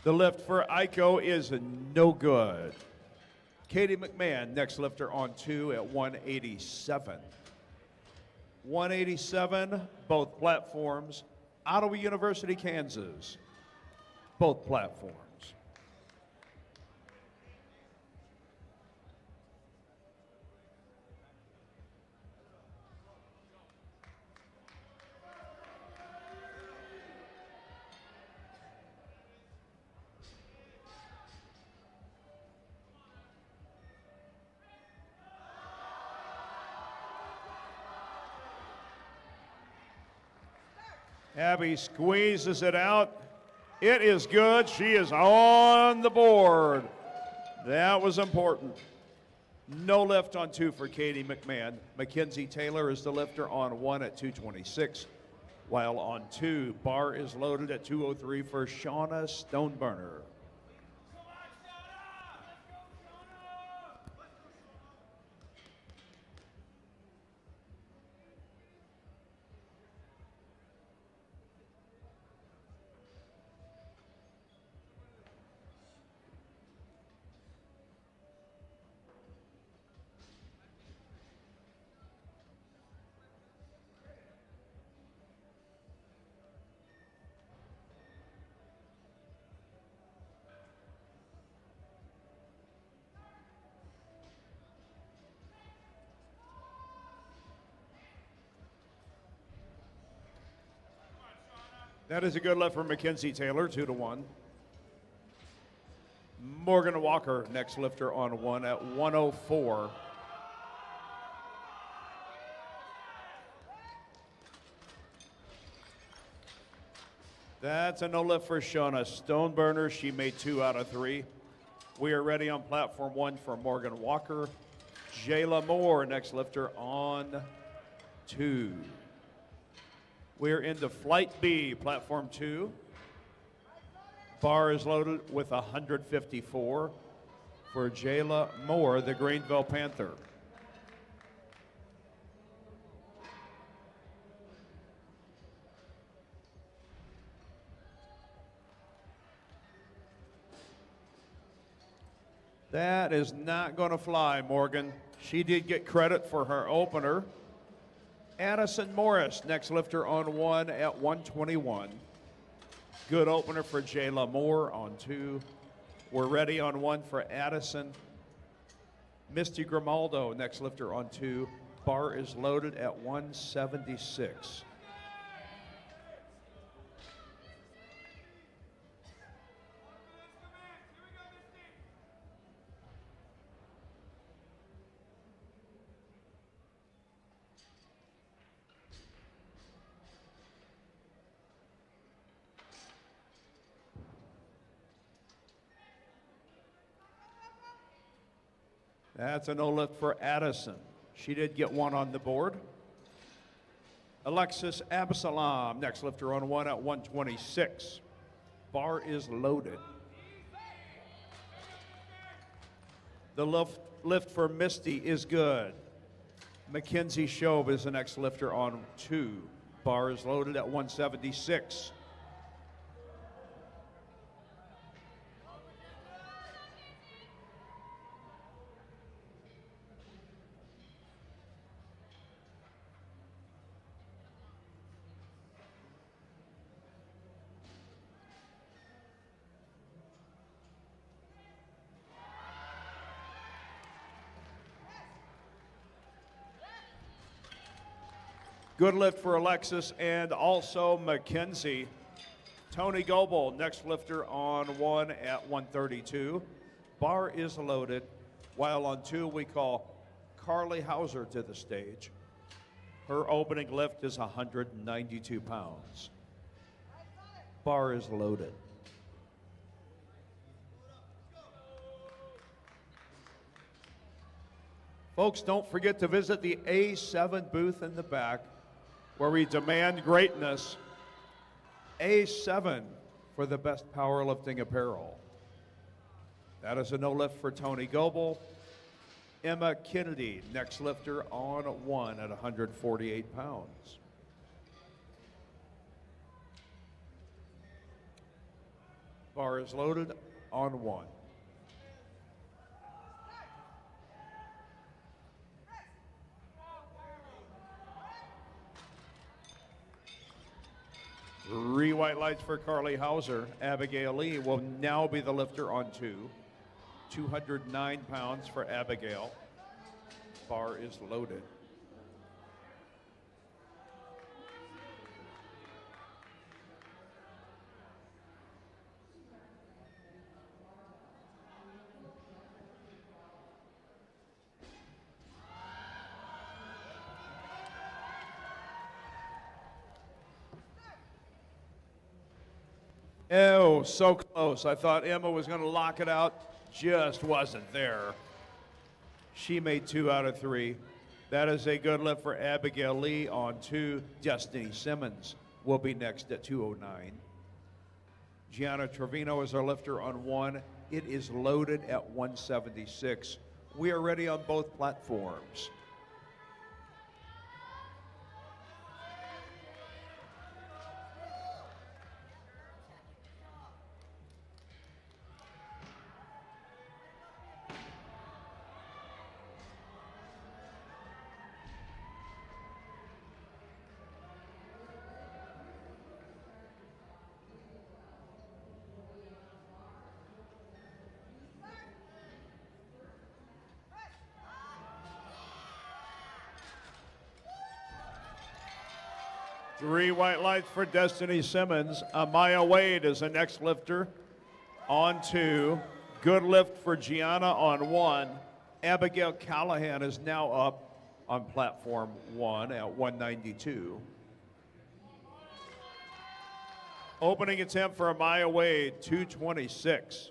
The lift for Aiko is no good. Katie McMahon, next lifter on 2 at 187. 187, both platforms. Ottawa University, Kansas. Both platforms. Abby squeezes it out. It is good. She is on the board. That was important. No lift on 2 for Katie McMahon. Mackenzie Taylor is the lifter on 1 at 226, while on 2, bar is loaded at 203 for Shauna Stoneburner. That is a good lift for Mackenzie Taylor, 2-1. Morgan Walker, next lifter on 1 at 104. That's a no lift for Shauna Stoneburner. She made 2 out of 3. We are ready on platform 1 for Morgan Walker. Jayla Moore, next lifter on 2. We're into Flight B, Platform 2. Bar is loaded with 154 for Jayla Moore, the Greenville Panther. That is not going to fly, Morgan. She did get credit for her opener. Addison Morris, next lifter on 1 at 121. Good opener for Jayla Moore on 2. We're ready on 1 for Addison. Misty Grimaldo, next lifter on 2. Bar is loaded at 176. That's a no lift for Addison. She did get 1 on the board. Alexis Absalam, next lifter on 1 at 126. Bar is loaded. The lift for Misty is good. Mackenzie Shobe is the next lifter on 2. Bar is loaded at 176. Good lift for Alexis and also Mackenzie. Tony Goebel, next lifter on 1 at 132. Bar is loaded, while on 2 we call Carly Hauser to the stage. Her opening lift is 192 pounds. Bar is loaded. Folks, don't forget to visit the A7 booth in the back, where we demand greatness. A7 for the best powerlifting apparel. That is a no lift for Tony Goebel. Emma Kennedy, next lifter on 1 at 148 pounds. Bar is loaded on 1. Three white lights for Carly Hauser. Abigail Lee will now be the lifter on 2. 209 pounds for Abigail. Bar is loaded. Oh, so close. I thought Emma was going to lock it out. Just wasn't there. She made 2 out of 3. That is a good lift for Abigail Lee on 2. Destiny Simmons will be next at 209. Gianna Trevino is our lifter on 1. It is loaded at 176. We are ready on both platforms. Three white lights for Destiny Simmons. Amaya Wade is the next lifter on 2. Good lift for Gianna on 1. Abigail Callahan is now up on platform 1 at 192. Opening attempt for Amaya Wade, 226.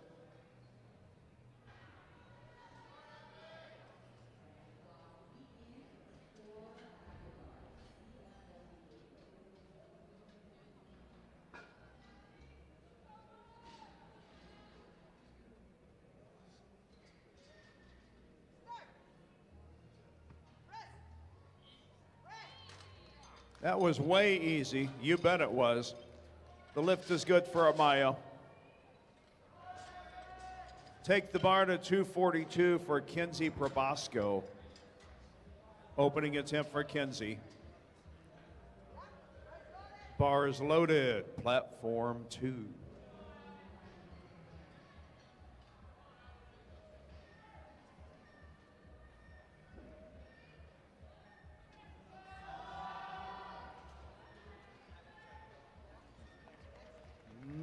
That was way easy. You bet it was. The lift is good for Amaya. Take the bar to 242 for Kenzie Probasco. Opening attempt for Kenzie. Bar is loaded. Platform 2.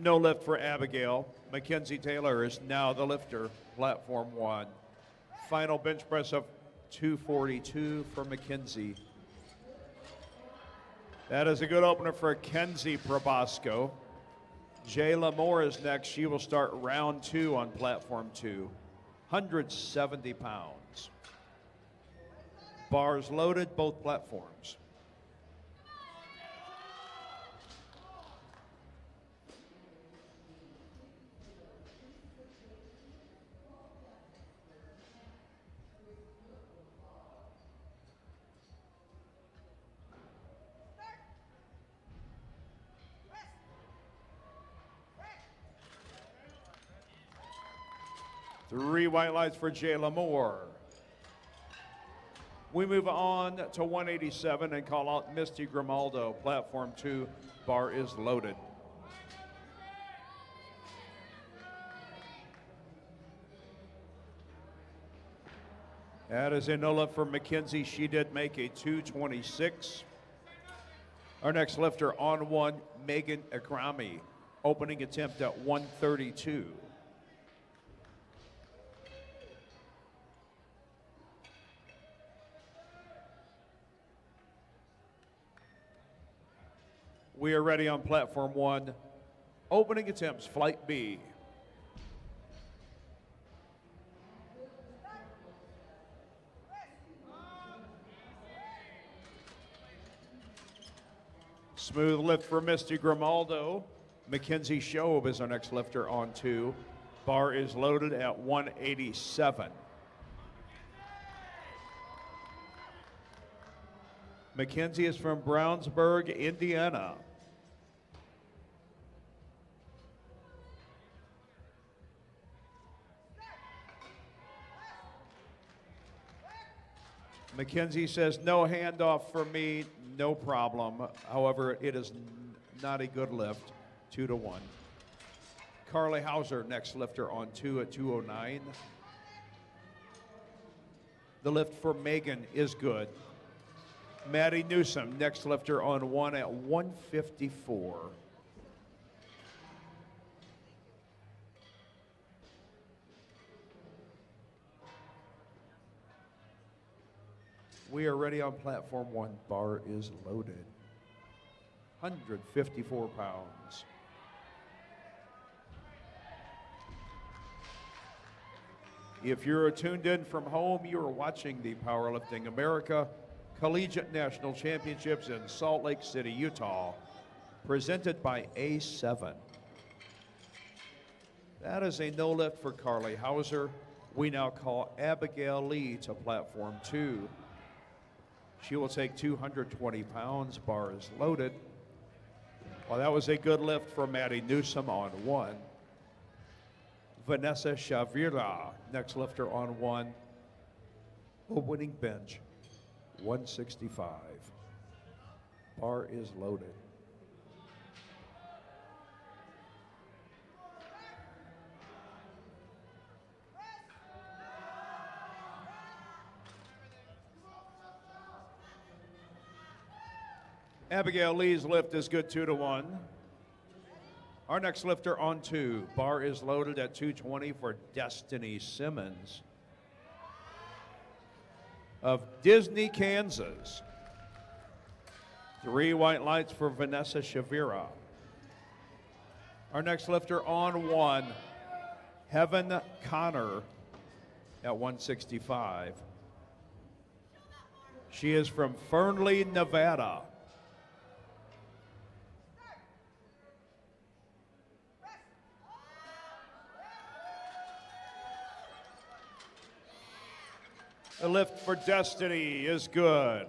No lift for Abigail. Mackenzie Taylor is now the lifter, platform 1. Final bench press of 242 for Mackenzie. That is a good opener for Kenzie Probasco. Jayla Moore is next. She will start round 2 on platform 2. 170 pounds. Bars loaded, both platforms. 3 white lights for Jayla Moore. We move on to 187 and call out Misty Grimaldo. Platform 2, bar is loaded. That is a no lift for Mackenzie. She did make a 226. Our next lifter on 1, Megan Akrami. Opening attempt at 132. We are ready on platform 1. Opening attempts, flight B. Smooth lift for Misty Grimaldo. Mackenzie Shobe is our next lifter on 2. Bar is loaded at 187. Mackenzie is from Brownsburg, Indiana. Mackenzie says, no handoff for me, no problem. However, it is not a good lift, 2-1. Carly Hauser, next lifter on 2 at 209. The lift for Megan is good. Maddie Newsom, next lifter on 1 at 154. We are ready on platform 1. Bar is loaded. 154 pounds. If you're tuned in from home, you are watching the Powerlifting America Collegiate National Championships in Salt Lake City, Utah, presented by A7. That is a no lift for Carly Hauser. We now call Abigail Lee to platform 2. She will take 220 pounds. Bar is loaded. Well, that was a good lift for Maddie Newsom on 1. Vanessa Shavira, next lifter on 1. Opening bench, 165. Bar is loaded. Abigail Lee's lift is good, 2-1. Our next lifter on 2. Bar is loaded at 220 for Destiny Simmons of Disney, Kansas. 3 white lights for Vanessa Shavira. Our next lifter on 1. Heaven Connor at 165. She is from Fernley, Nevada. The lift for Destiny is good.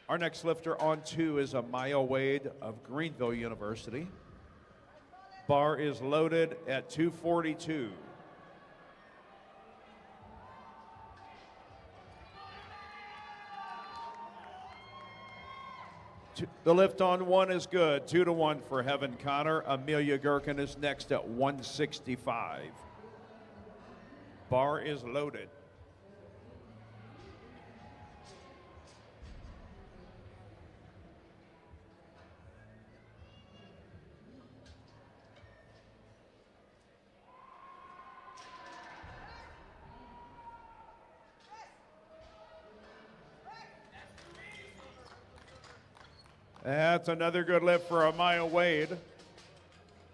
Our next lifter on 2 is Amaya Wade of Greenville University. Bar is loaded at 242. The lift on 1 is good, 2-1 for Heaven Connor. Amelia Gherkin is next at 165. Bar is loaded. That's another good lift for Amaya Wade.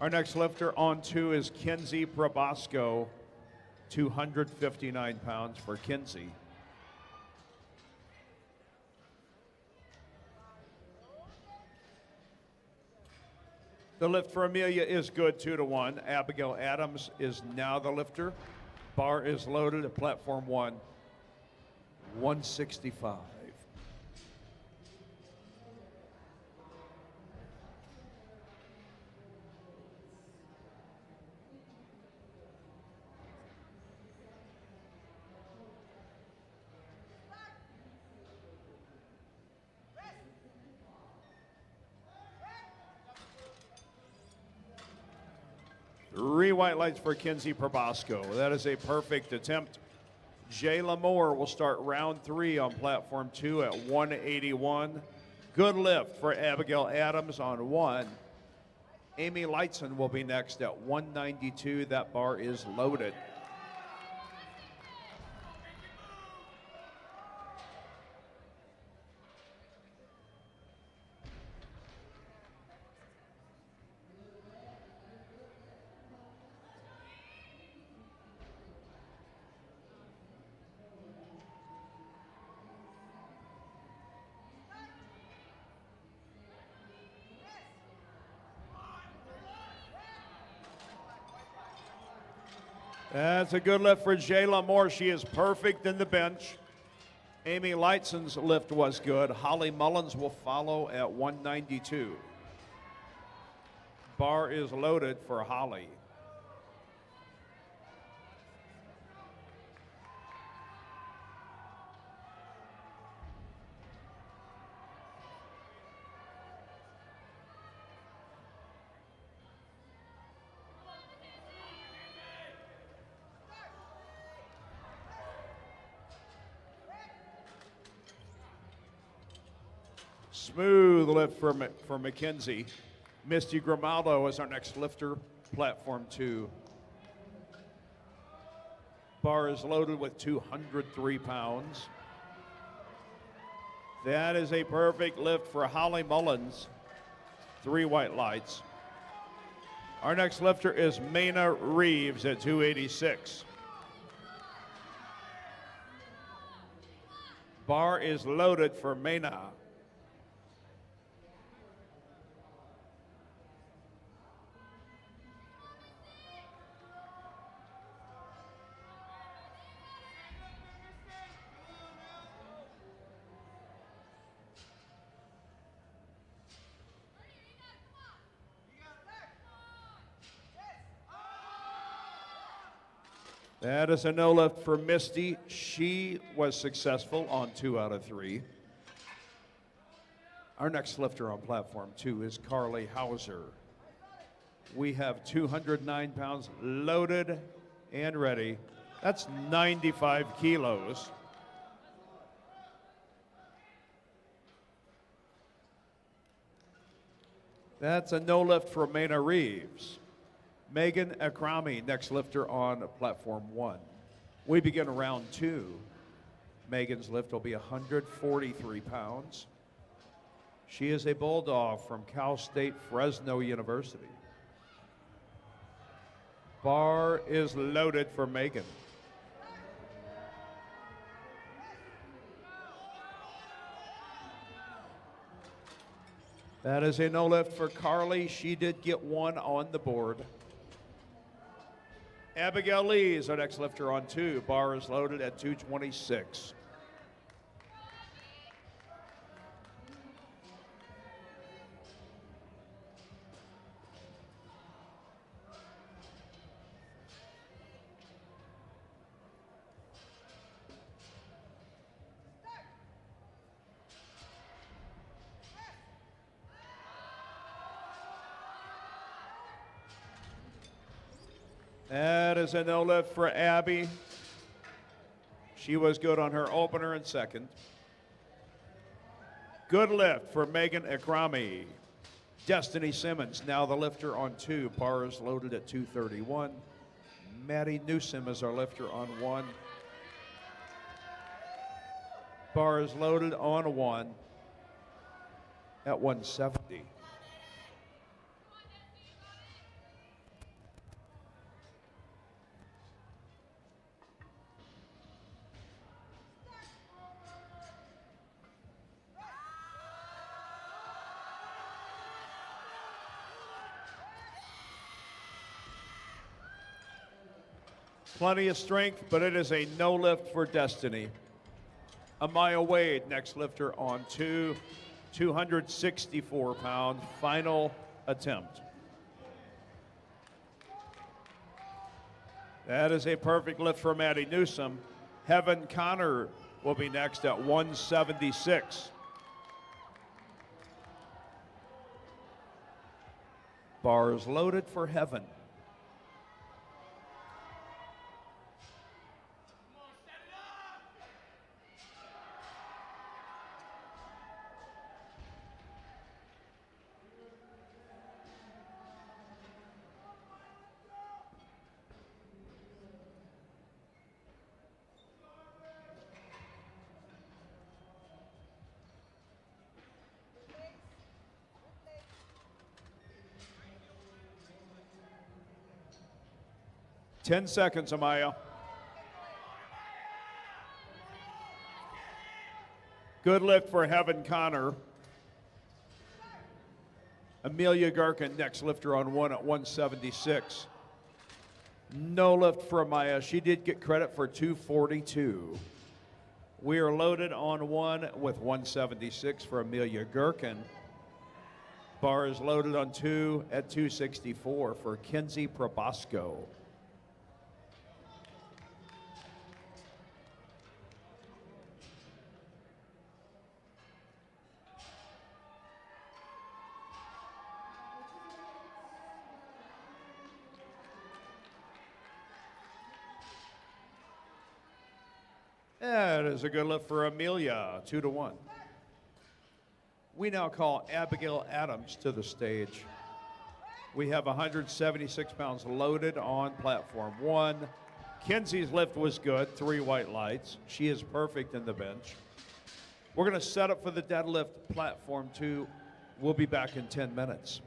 Our next lifter on 2 is Kenzie Probosco, 259 pounds for Kenzie. The lift for Amelia is good, 2-1. Abigail Adams is now the lifter. Bar is loaded at platform 1, 165. 3 white lights for Kinsey Probosco. That is a perfect attempt. Jayla Moore will start round 3 on platform 2 at 181. Good lift for Abigail Adams on 1. Amy Lightson will be next at 192. That bar is loaded. That's a good lift for Jayla Moore. She is perfect in the bench. Amy Lightson's lift was good. Holly Mullins will follow at 192. Bar is loaded for Holly. Smooth lift for McKenzie. Misty Grimaldo is our next lifter, platform 2. Bar is loaded with 203 pounds. That is a perfect lift for Holly Mullins, 3 white lights. Our next lifter is Maina Reeves at 286. Bar is loaded for Maina. That is a no lift for Misty. She was successful on 2 out of 3. Our next lifter on platform 2 is Carly Hauser. We have 209 pounds loaded and ready. That's 95 kilos. That's a no lift for Maina Reeves. Megan Akrami, next lifter on platform 1. We begin round 2. Megan's lift will be 143 pounds. She is a Bulldog from Cal State Fresno University. Bar is loaded for Megan. That is a no lift for Carly. She did get 1 on the board. Abigail Lee is our next lifter on 2. Bar is loaded at 226. That is a no lift for Abby. She was good on her opener and second. Good lift for Megan Akrami. Destiny Simmons, now the lifter on 2. Bar is loaded at 231. Maddie Newsom is our lifter on 1. Bar is loaded on 1 at 170. Plenty of strength, but it is a no lift for Destiny. Amaya Wade, next lifter on 2, 264 pounds, final attempt. That is a perfect lift for Maddie Newsom. Heaven Connor will be next at 176. Bar is loaded for Heaven. 10 seconds, Amaya. Good lift for Heaven Connor. Amelia Garkin, next lifter on one at 176. No lift for Amaya. She did get credit for 242. We are loaded on one with 176 for Amelia Gherkin. Bar is loaded on two at 264 for Kenzie Probosco. That is a good lift for Amelia, 2-1. We now call Abigail Adams to the stage. We have 176 pounds loaded on platform one. Kenzie's lift was good, 3 white lights. She is perfect in the bench. We're gonna set up for the deadlift platform two. We'll be back in 10 minutes.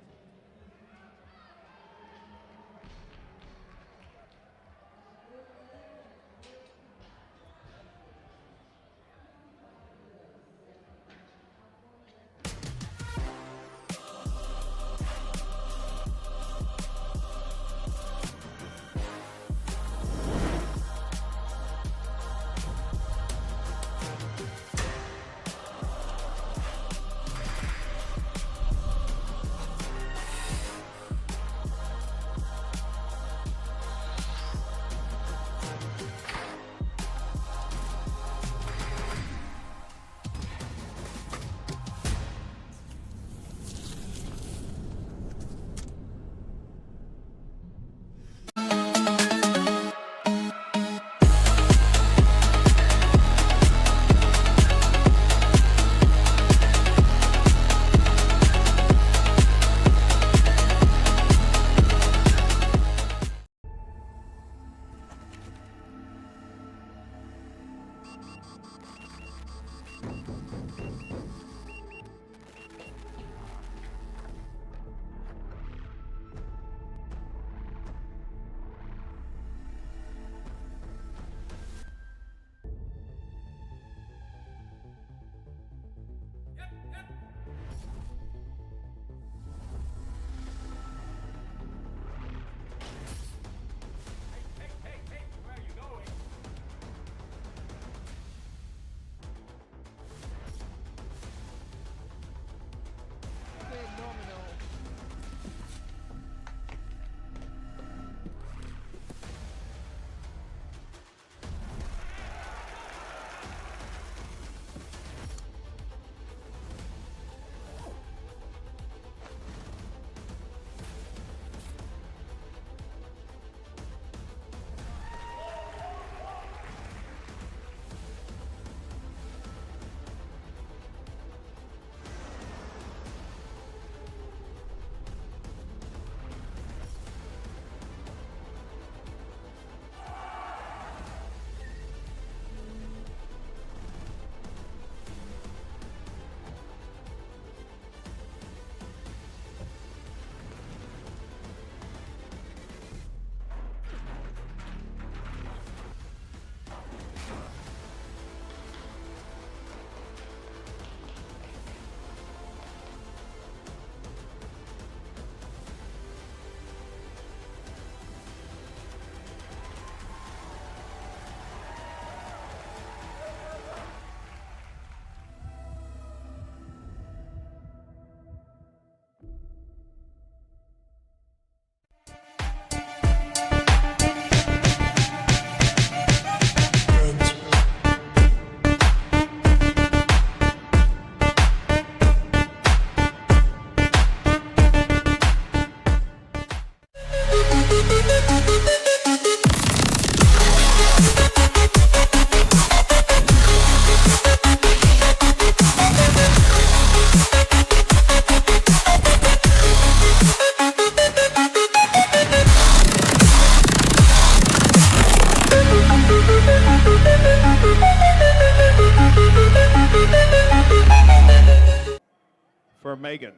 For Megan.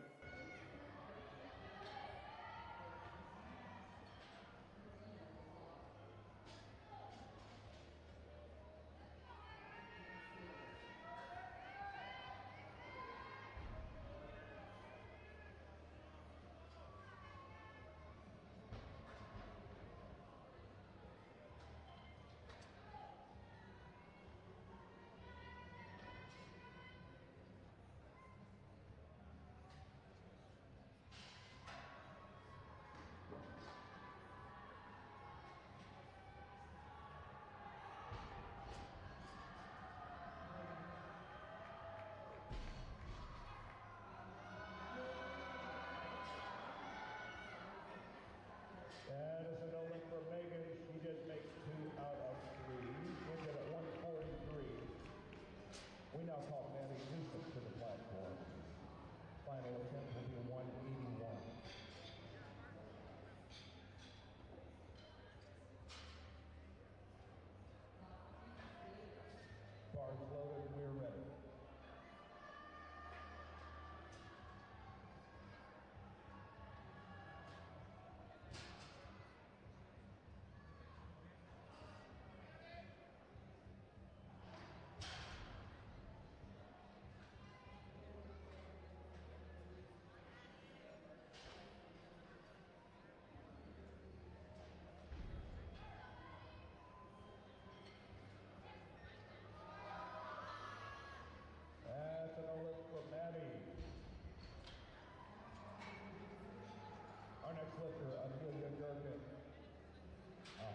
lifter, Amelia Durkin,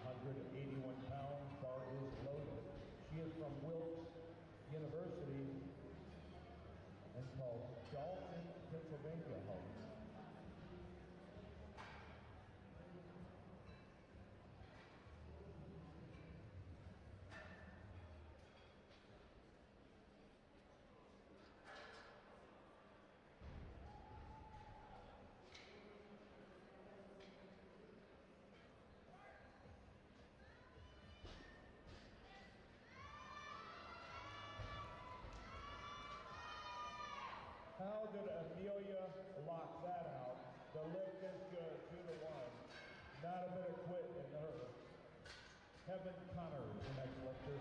181 pounds, bar is loaded. She is from Wilkes University and called Dalton, Pennsylvania home. How did Amelia lock that out? The lift is good, 2-1. Not a bit of quit in her. Kevin Connor is the next lifter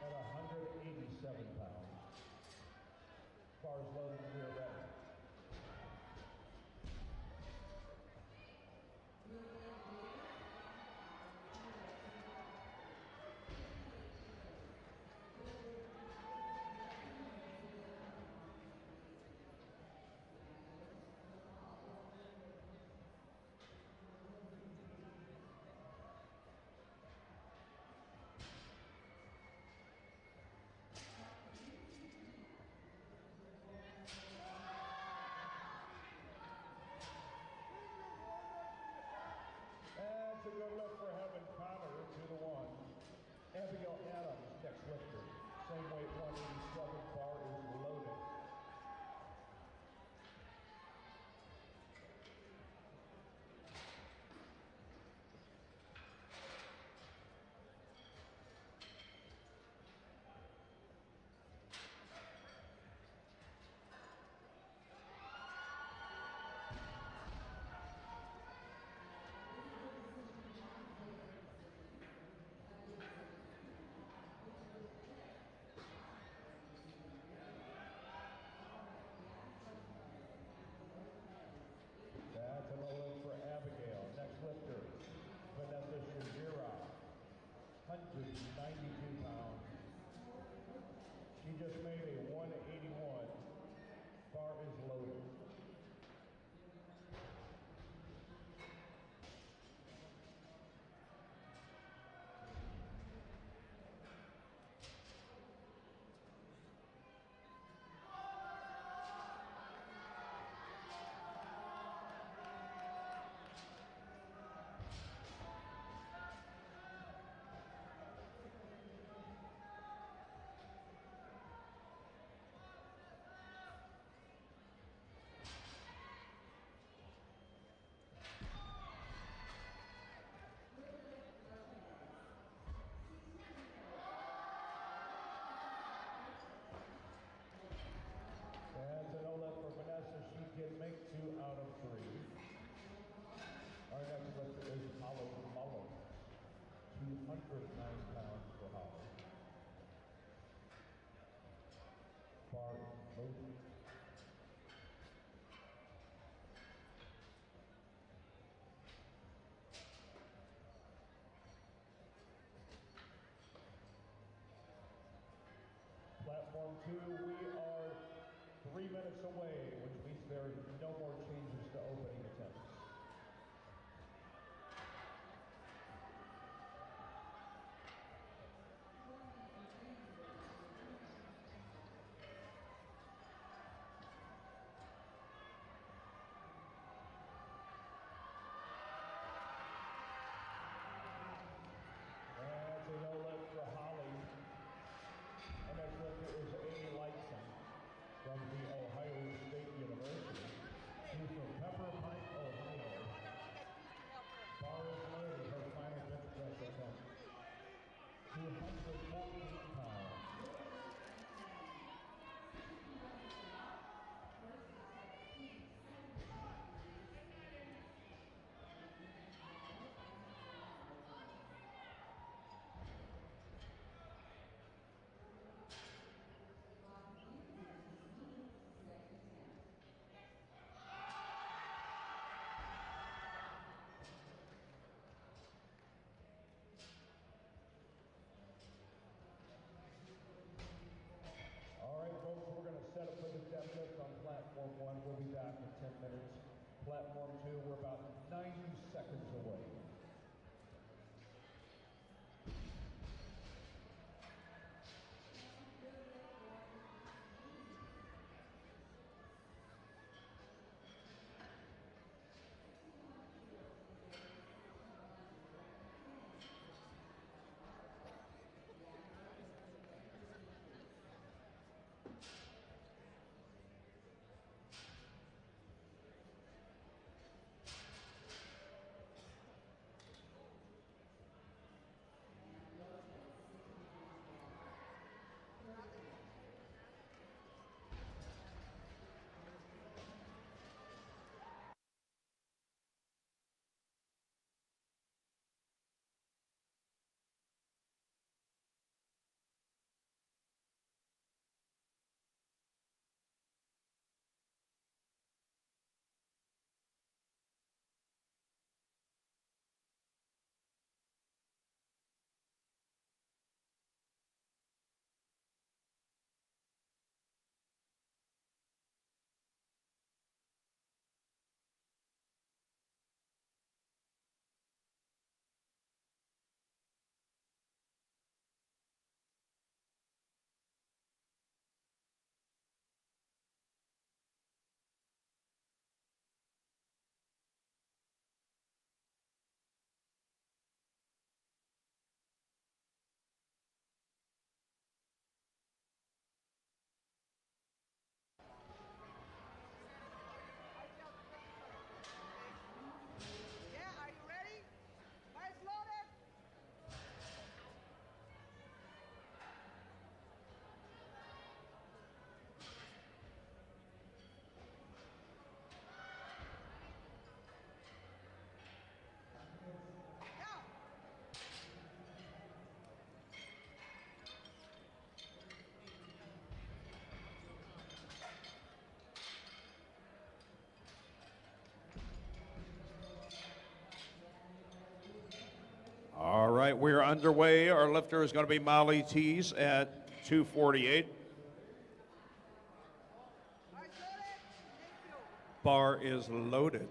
at 187 pounds. Bars loaded and we're ready. That's a good lift for Kevin Connor, 2-1. Abigail Adams, next lifter. Same weight, 187, bar is loaded. That's another lift for Abigail. Next lifter, Vanessa Shajira, 192 pounds. She just made a 181. Bar is loaded. That's an lift for Vanessa. She can make 2 out of 3. Our next lifter is Holly Mullen, 209 pounds for Holly. Bar loaded. Platform 2, we are 3 minutes away, which means there are no more changes to opening attempts. That's a no lift for Holly. Our next lifter is Amy Lightson from the Ohio State University. She's from Pepper Pike, Ohio. Bar is loaded, her final bench press attempt. 214 pounds. All right, folks, we're going to set up for the deadlift on platform 1. We'll be back in 10 minutes. Platform 2, we're about 90 right, we're underway. Our lifter is going to be Molly Tees at 248. Bar is loaded.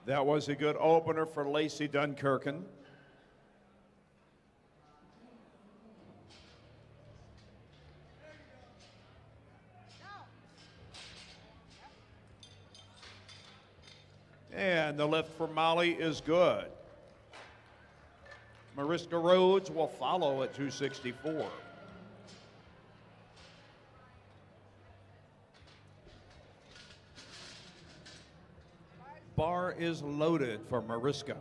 That was a good opener for Lacey Dunkirken. And the lift for Molly is good. Mariska Rhodes will follow at 264. Bar is loaded for Mariska.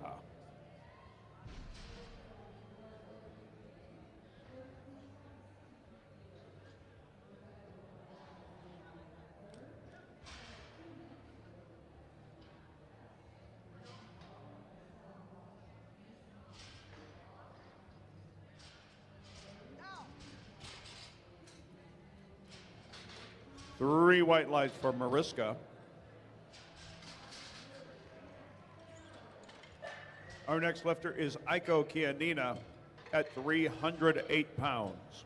Three white lights for Mariska. Our next lifter is Aiko Kianina at 308 pounds.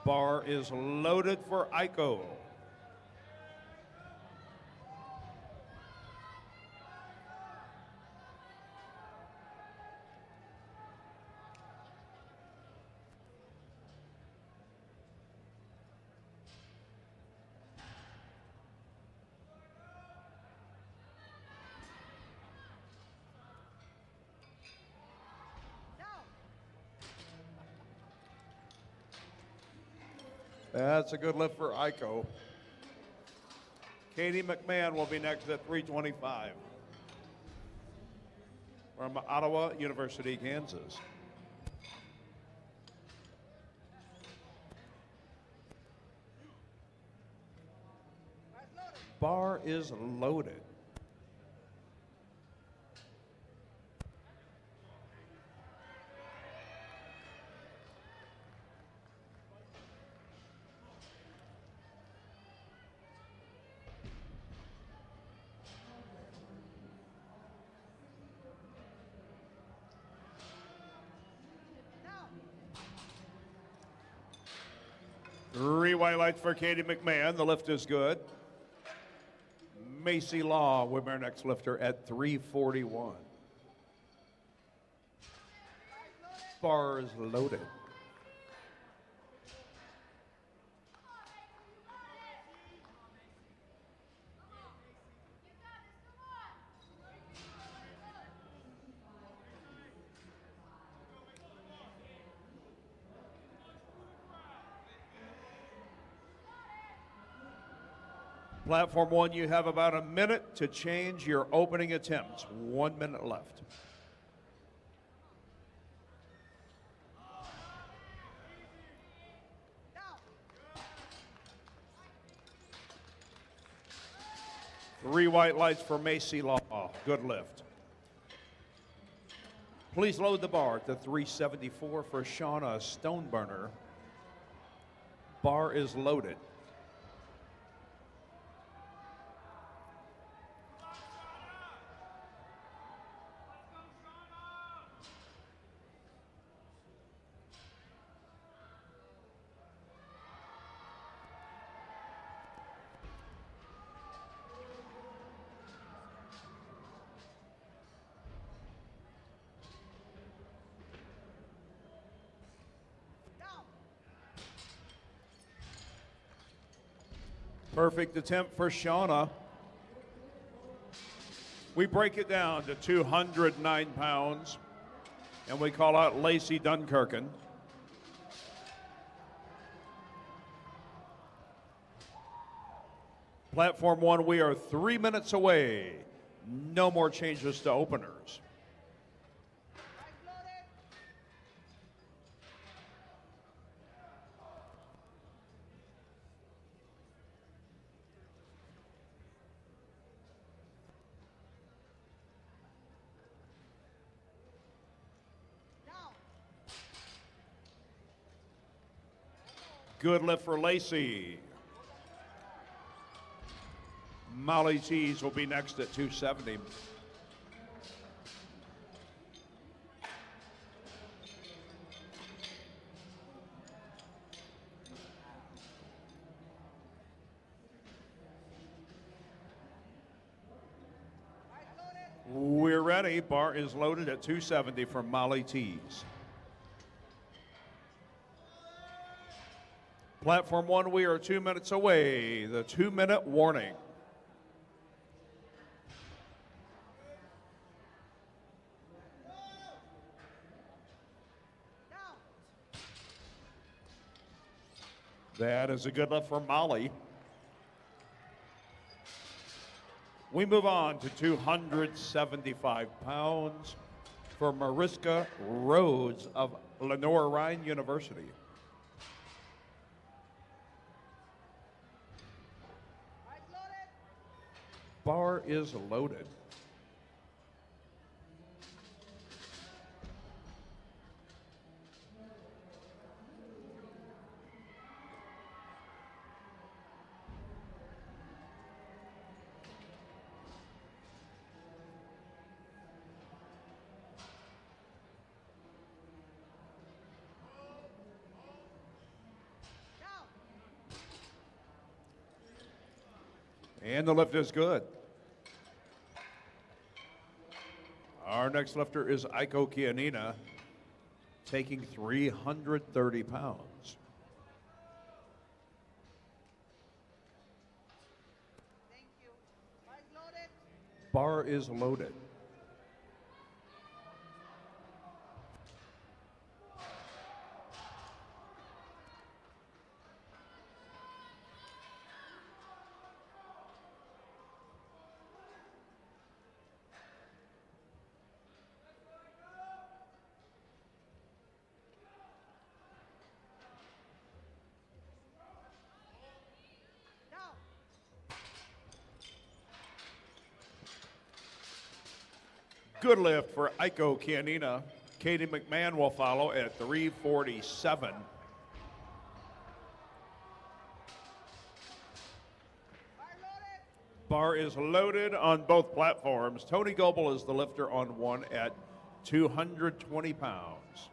Bar is loaded for Aiko. That's a good lift for Aiko. Katie McMahon will be next at 325 from Ottawa University, Kansas. Bar is loaded. Three white lights for Katie McMahon. The lift is good. Macy Law will be our next lifter at 341. Bar is loaded. Platform one, you have about a minute to change your opening attempts. 1 minute left. Three white lights for Macy Law. Good lift. Please load the bar to 374 for Shauna Stoneburner. Bar is loaded. Perfect attempt for Shauna. We break it down to 209 pounds, and we call out Lacey Dunkirken. Platform one, we are 3 minutes away. No more changes to openers. Good lift for Lacey. Molly Tees will be next at 270. We're ready. Bar is loaded at 270 from Molly Tees. Platform 1, we are 2 minutes away. The 2-minute warning. That is a good lift for Molly. We move on to 275 pounds for Mariska Rhodes of Lenore Ryan University. Bar is loaded. And the lift is good. Our next lifter is Aiko Kianina, taking 330 pounds. Thank you. Bar is loaded. Bar is loaded. Good lift for Aiko Kianina. Katie McMahon will follow at 347. Bar is loaded on both platforms. Tony Goebel is the lifter on one at 220 pounds.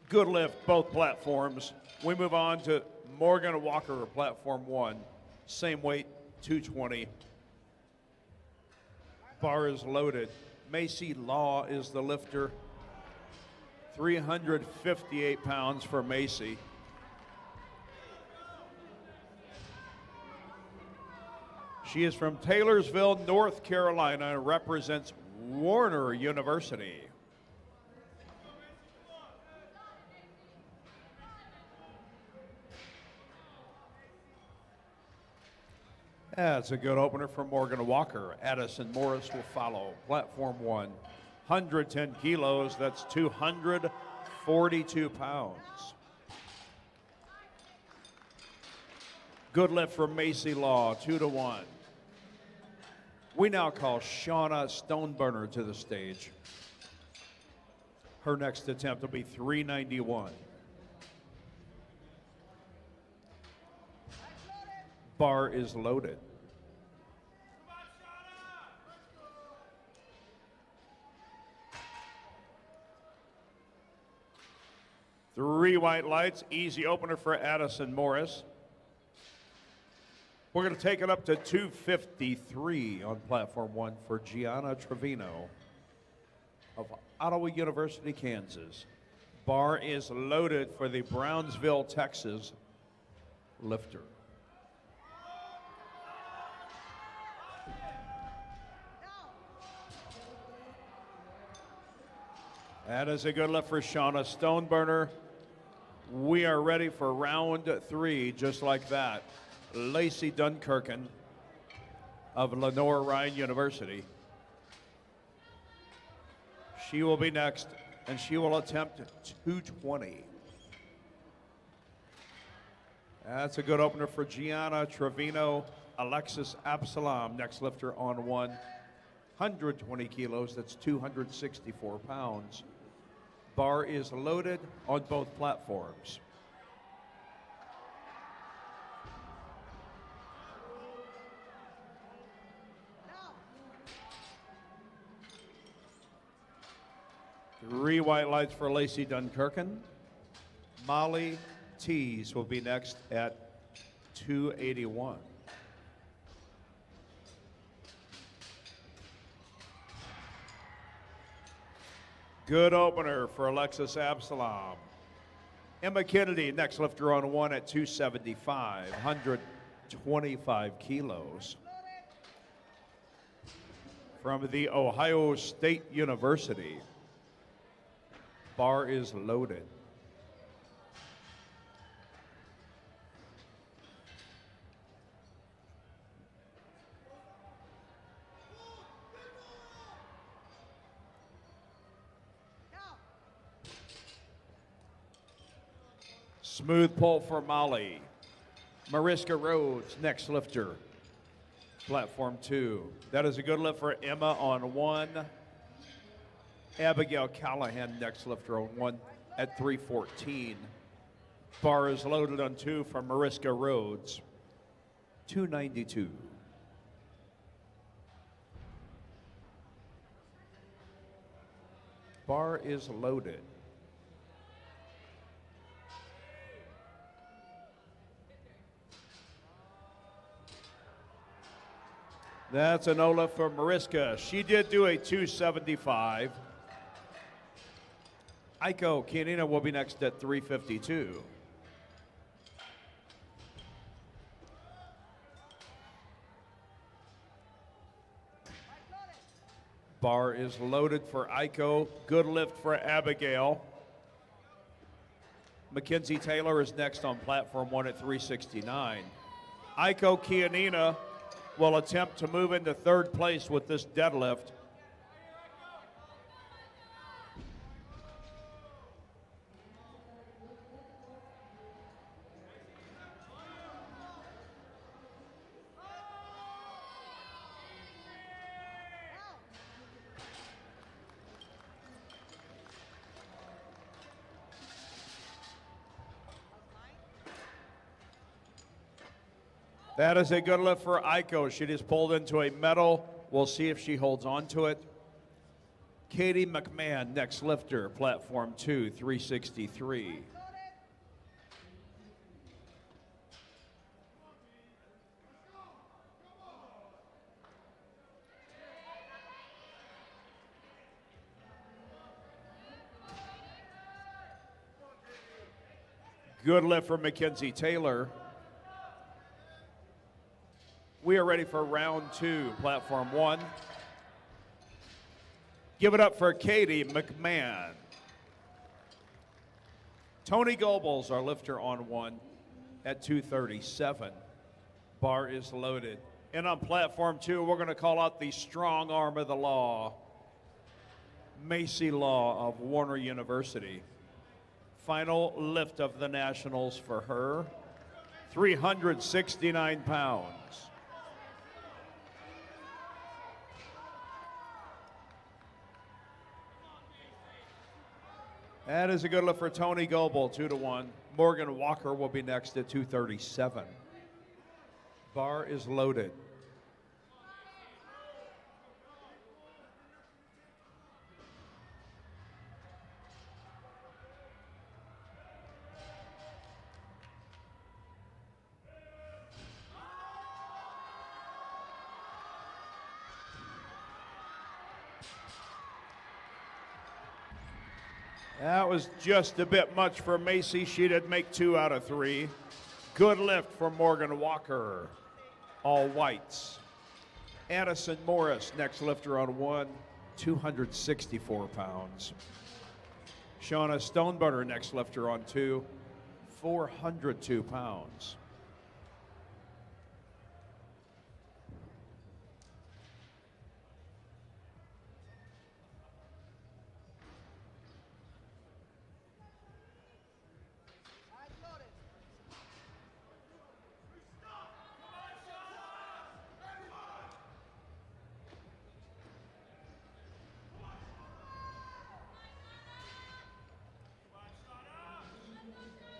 Good lift, both platforms. We move on to Morgan Walker, platform 1. Same weight, 220. Bar is loaded. Macy Law is the lifter. 358 pounds for Macy. She is from Taylorsville, North Carolina, and represents Warner University. That's a good opener from Morgan Walker. Addison Morris will follow. Platform 1, 110 kilos. That's 242 pounds. Good lift from Macy Law, 2-1. We now call Shauna Stoneburner to the stage. Her next attempt will be 391. Bar is loaded. Three white lights, easy opener for Addison Morris. We're going to take it up to 253 on platform 1 for Gianna Trevino of Ottawa University, Kansas. Bar is loaded for the Brownsville, Texas lifter. That is a good lift for Shauna Stoneburner. We are ready for round 3, just like that. Lacey Dunkirken of Lenore Ryan University. She will be next and she will attempt 220. That's a good opener for Gianna Trevino. Alexis Absalom, next lifter on 120 kilos. That's 264 pounds. Bar is loaded on both platforms. Three white lights for Lacey Dunkirken. Molly Tees will be next at 281. Good opener for Alexis Absalom. Emma Kennedy, next lifter on 1 at 275, 125 kilos. From the Ohio State University. Bar is loaded. Smooth pull for Molly. Mariska Rhodes, next lifter. Platform 2. That is a good lift for Emma on 1. Abigail Callahan, next lifter on 1 at 314. Bar is loaded on 2 for Mariska Rhodes. 292. Bar is loaded. That's an Ola for Mariska. She did do a 275. Aiko Kianina will be next at 352. Bar is loaded for Aiko. Good lift for Abigail. Mackenzie Taylor is next on platform 1 at 369. Aiko Kianina will attempt to move into third place with this deadlift. That is a good lift for Aiko. She just pulled into a medal. We'll see if she holds on to it. Katie McMahon, next lifter, platform 2, 363. Good lift for Mackenzie Taylor. We are ready for round 2, platform 1. Give it up for Katie McMahon. Tony Goebbels, our lifter on 1 at 237. Bar is loaded. And on platform 2, we're going to call out the strong arm of the law, Macy Law of Warner University. Final lift of the Nationals for her, 369 pounds. That is a good lift for Tony Goebel, 2-1. Morgan Walker will be next at 237. Bar is loaded. That was just a bit much for Macy. She did make 2 out of 3. Good lift for Morgan Walker. All whites. Addison Morris, next lifter on 1, 264 pounds. Shauna Stonebutter, next lifter on 2, 402 pounds.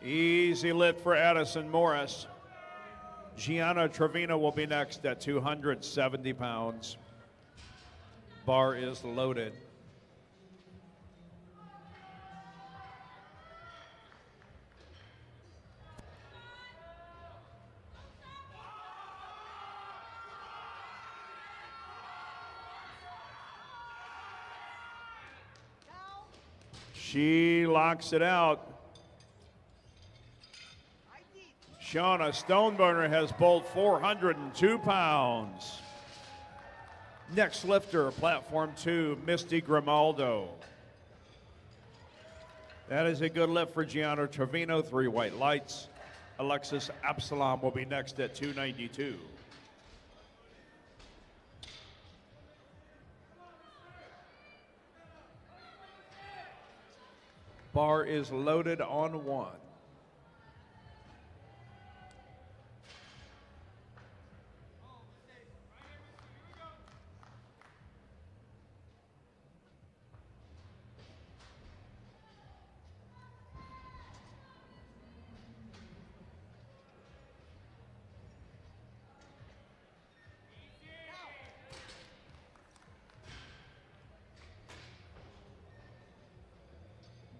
Easy lift for Addison Morris. Gianna Trevino will be next at 270 pounds. Bar is loaded. She locks it out. Shauna Stoneburner has bowled 402 pounds. Next lifter, platform 2, Misty Grimaldo. That is a good lift for Gianna Trevino, 3 white lights. Alexis Absalom will be next at 292. Bar is loaded on 1.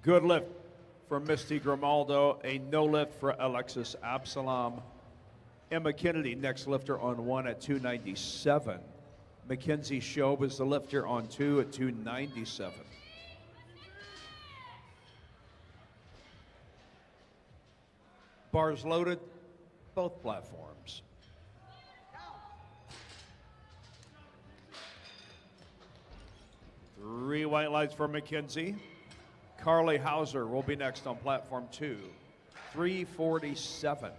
Good lift for Misty Grimaldo, a no lift for Alexis Absalom. Emma Kennedy, next lifter on 1 at 297. Mackenzie Shobe is the lifter on 2 at 297. Bars loaded, both platforms. Three white lights for Mackenzie. Carly Hauser will be next on platform 2, 347.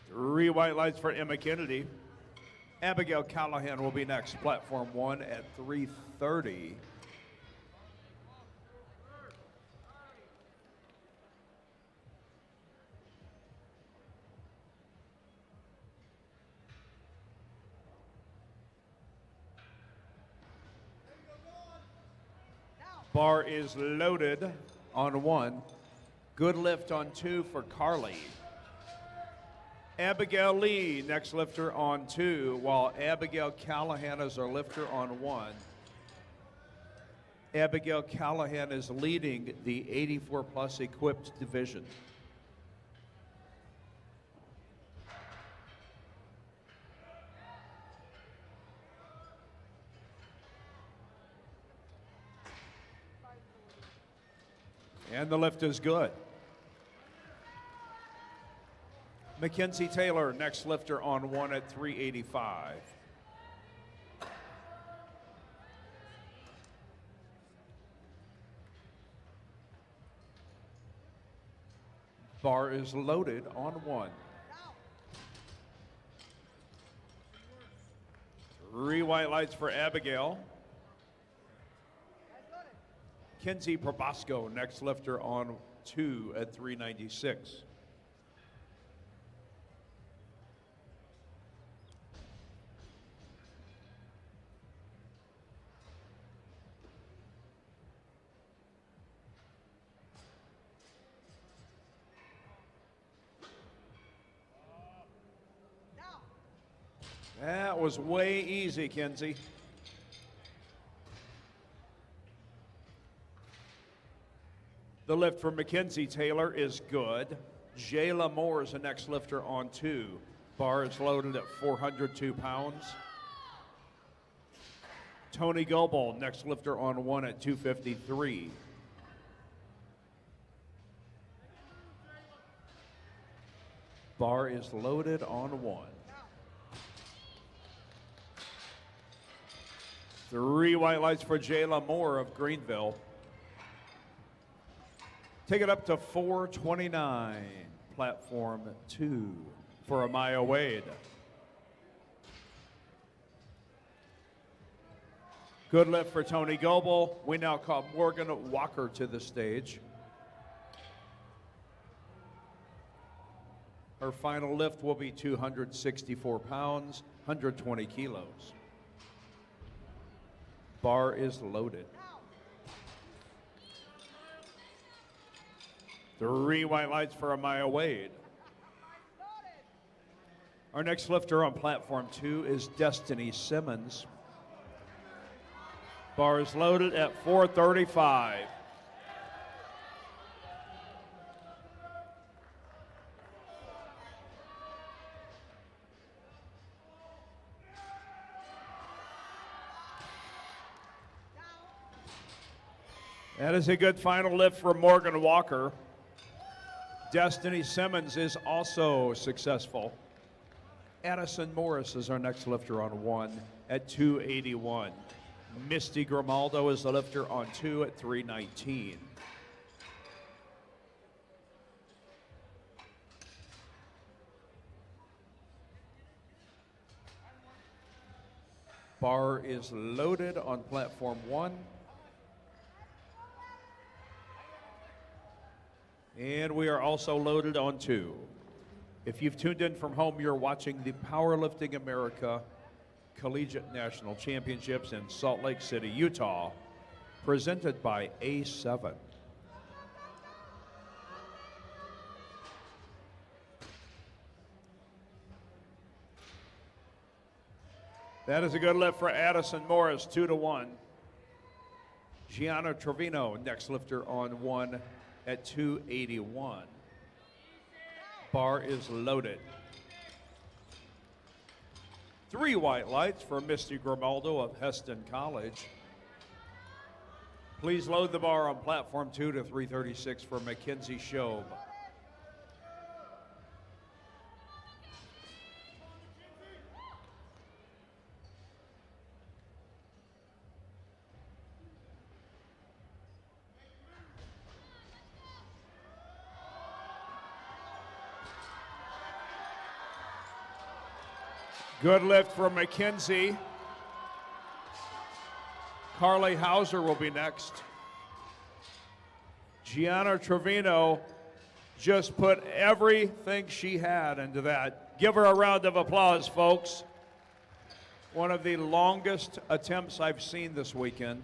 Three white lights for Emma Kennedy. Abigail Callahan will be next, platform 1 at 330. Bar is loaded on 1. Good lift on 2 for Carly. Abigail Lee, next lifter on 2, while Abigail Callahan is our lifter on 1. Abigail Callahan is leading the 84 plus equipped division. And the lift is good. Mackenzie Taylor, next lifter on 1 at 385. Bar is loaded on 1. Three white lights for Abigail. Kenzie Probosco, next lifter on 2 at 396. That was way easy, Kenzie. The lift for Mackenzie Taylor is good. Jayla Moore is the next lifter on 2. Bar is loaded at 402 pounds. Tony Goebel, next lifter on 1 at 253. Bar is loaded on 1. Three white lights for Jayla Moore of Greenville. Take it up to 429, platform 2 for Amaya Wade. Good lift for Tony Goebel. We now call Morgan Walker to the stage. Her final lift will be 264 pounds, 120 kilos. Bar is loaded. 3 white lights for Amaya Wade. Our next lifter on platform 2 is Destiny Simmons. Bar is loaded at 435. That is a good final lift for Morgan Walker. Destiny Simmons is also successful. Addison Morris is our next lifter on 1 at 281. Misty Grimaldo is the lifter on 2 at 319. Bar is loaded on platform 1. And we are also loaded on 2. If you've tuned in from home, you're watching the Powerlifting America Collegiate National Championships in Salt Lake City, Utah, presented by A7. That is a good lift for Addison Morris, 2-1. Gianna Trevino, next lifter on 1 at 281. Bar is loaded. 3 white lights for Misty Grimaldo of Heston College. Please load the bar on platform 2 to 336 for Mackenzie Shobe. Good lift from Mackenzie. Carly Hauser will be next. Gianna Trevino just put everything she had into that. Give her a round of applause, folks. One of the longest attempts I've seen this weekend.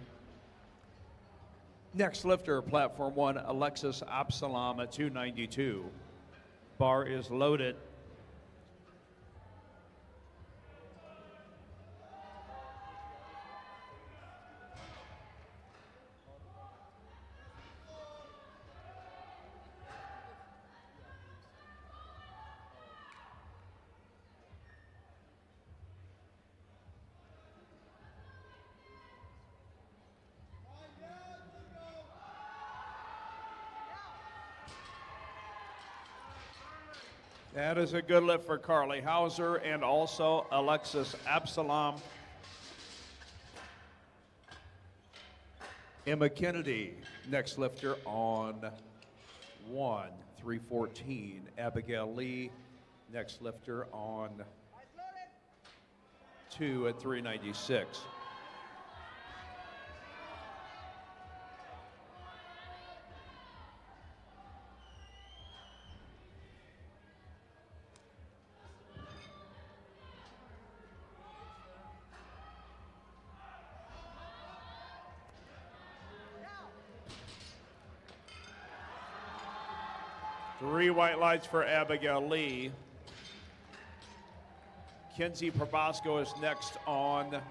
Next lifter, platform 1, Alexis Absalom at 292. Bar is loaded. That is a good lift for Carly Hauser and also Alexis Absalom. Emma Kennedy, next lifter on 1, 314. Abigail Lee, next lifter on 2 at 396. Three white lights for Abigail Lee. Kenzie Probosco is next on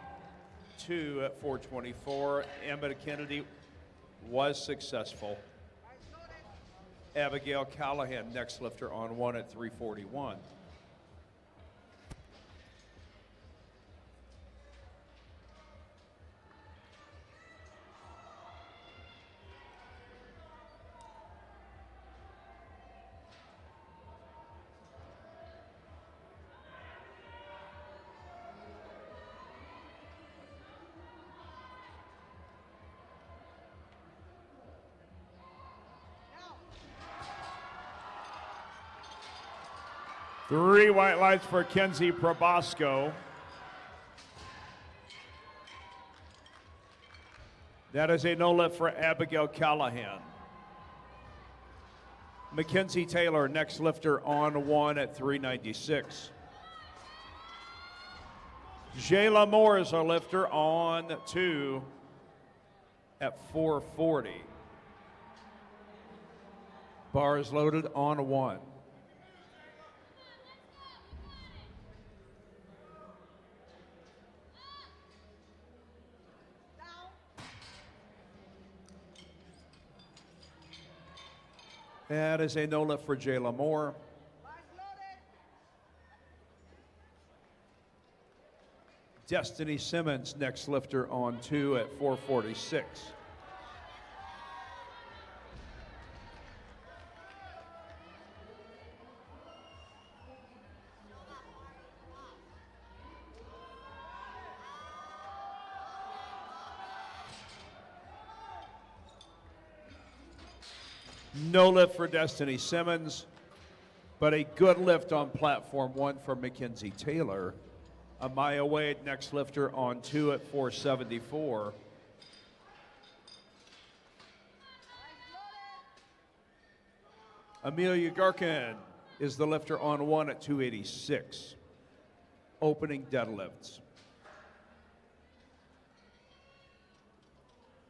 2 at 424. Emma Kennedy was successful. Abigail Callahan, next lifter on 1 at 341. Three white lights for Kenzie Probosco. That is a no lift for Abigail Callahan. Mackenzie Taylor, next lifter on 1 at 396. Jayla Moore is our lifter on 2 at 440. Bar is loaded on 1. That is a no lift for Jayla Moore. Destiny Simmons, next lifter on 2 at 446. No lift for Destiny Simmons, but a good lift on platform 1 for Mackenzie Taylor. Amaya Wade, next lifter on 2 at 474. Amelia Garkin is the lifter on 1 at 286. Opening deadlifts.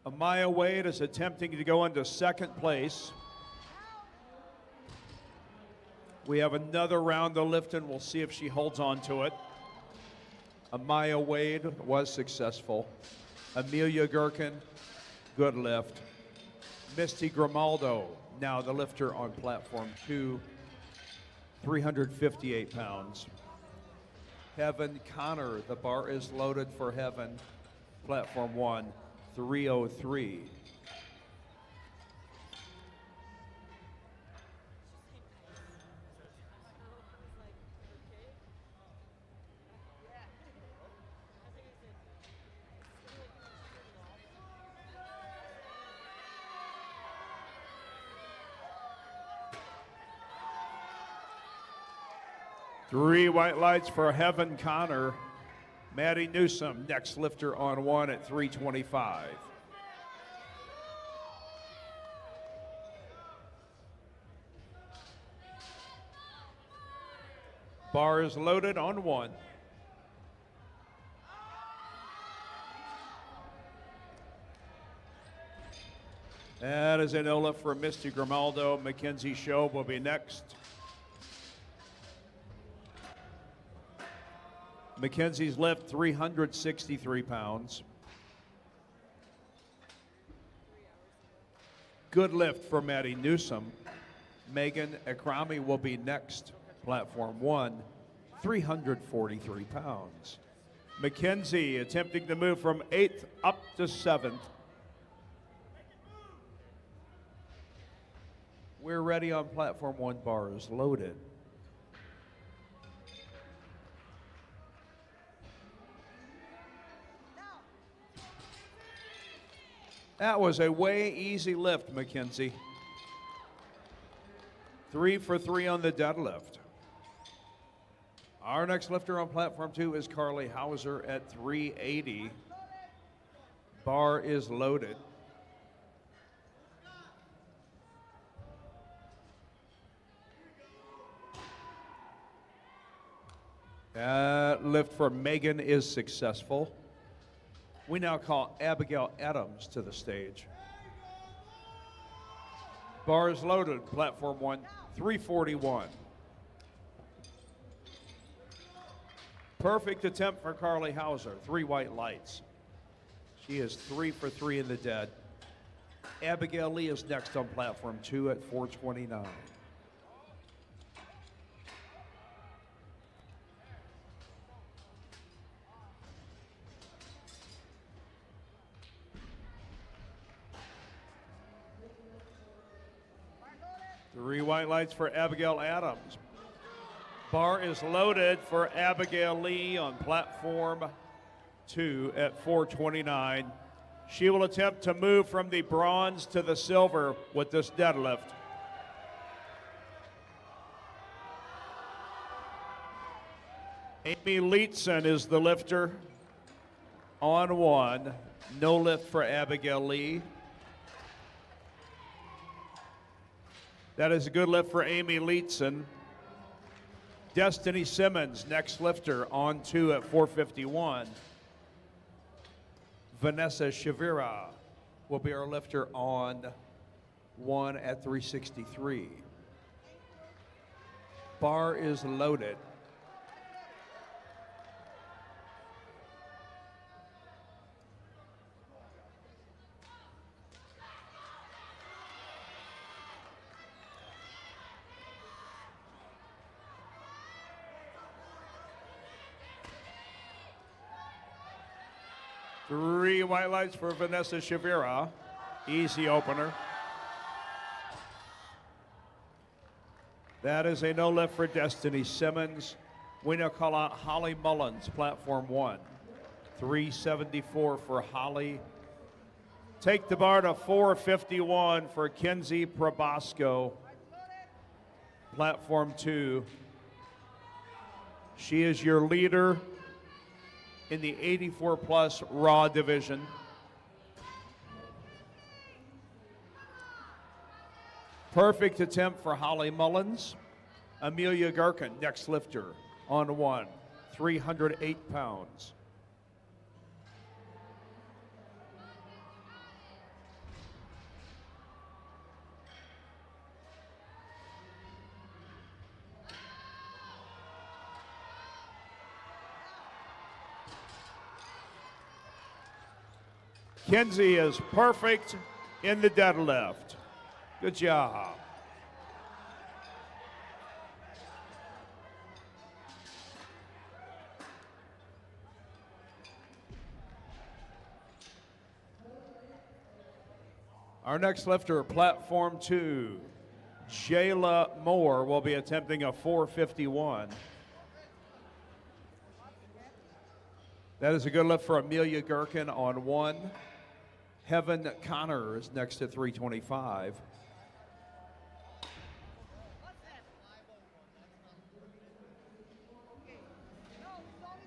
Amaya Wade is attempting to go into second place. We have another round of lifting. We'll see if she holds on to it. Amaya Wade was successful. Amelia Gherkin, good lift. Misty Grimaldo, now the lifter on platform 2, 358 pounds. Heaven Connor, the bar is loaded for Heaven. Platform 1, 303. Three white lights for Heaven Connor. Maddie Newsom, next lifter on 1 at 325. Bar is loaded on 1. That is a no lift for Misty Grimaldo. Mackenzie Show will be next. Mackenzie's lift, 363 pounds. Good lift for Maddie Newsom. Megan Akrami will be next. Platform 1, 343 pounds. Mackenzie attempting to move from 8th up to 7th. We're ready on platform 1, bar is loaded. That was a way easy lift, Mackenzie. 3 for 3 on the deadlift. Our next lifter on platform 2 is Carly Hauser at 380. Bar is loaded. That lift for Megan is successful. We now call Abigail Adams to the stage. Bar is loaded, platform 1, 341. Perfect attempt for Carly Hauser, 3 white lights. She is 3 for 3 in the dead. Abigail Lee is next on platform 2 at 429. Three white lights for Abigail Adams. Bar is loaded for Abigail Lee on platform 2 at 429. She will attempt to move from the bronze to the silver with this deadlift. Amy Leetson is the lifter on 1 No lift for Abigail Lee. That is a good lift for Amy Leetson. Destiny Simmons, next lifter, on 2 at 451. Vanessa Shavira will be our lifter on 1 at 363. Bar is loaded. Three white lights for Vanessa Shavira. Easy opener. That is a no lift for Destiny Simmons. We now call out Holly Mullins, platform 1. 374 for Holly. Take the bar to 451 for Kenzie Probosco, platform 2. She is your leader in the 84 plus Raw division. Perfect attempt for Holly Mullins. Amelia Garkin, next lifter, on 1, 308 pounds. Kenzie is perfect in the deadlift. Good job. Our next lifter, platform 2, Jayla Moore, will be attempting a 451. That is a good lift for Amelia Gherkin on 1. Heaven Connor is next at 325.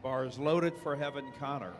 Bar is loaded for Heaven Connor.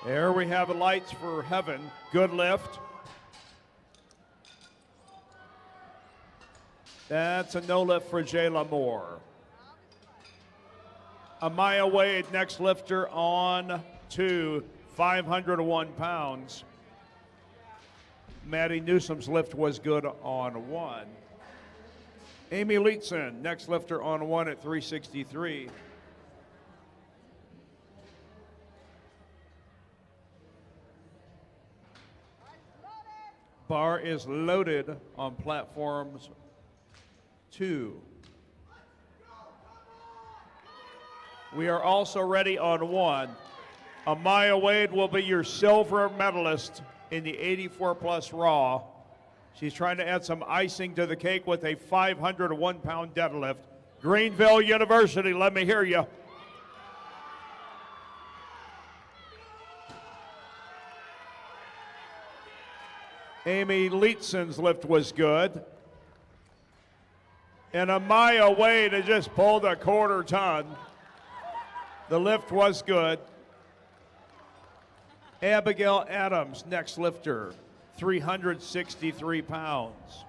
There we have the lights for Heaven. Good lift. That's a no lift for Jayla Moore. Amaya Wade, next lifter, on 2, 501 pounds. Maddie Newsom's lift was good on 1. Amy Leetson, next lifter, on 1 at 363. Bar is loaded on platforms 2. We are also ready on 1. Amaya Wade will be your silver medalist in the 84 plus Raw. She's trying to add some icing to the cake with a 501-pound deadlift. Greenville University, let me hear you. Amy Leetson's lift was good. And Amaya Wade had just pulled a quarter ton. The lift was good. Abigail Adams, next lifter, 363 pounds.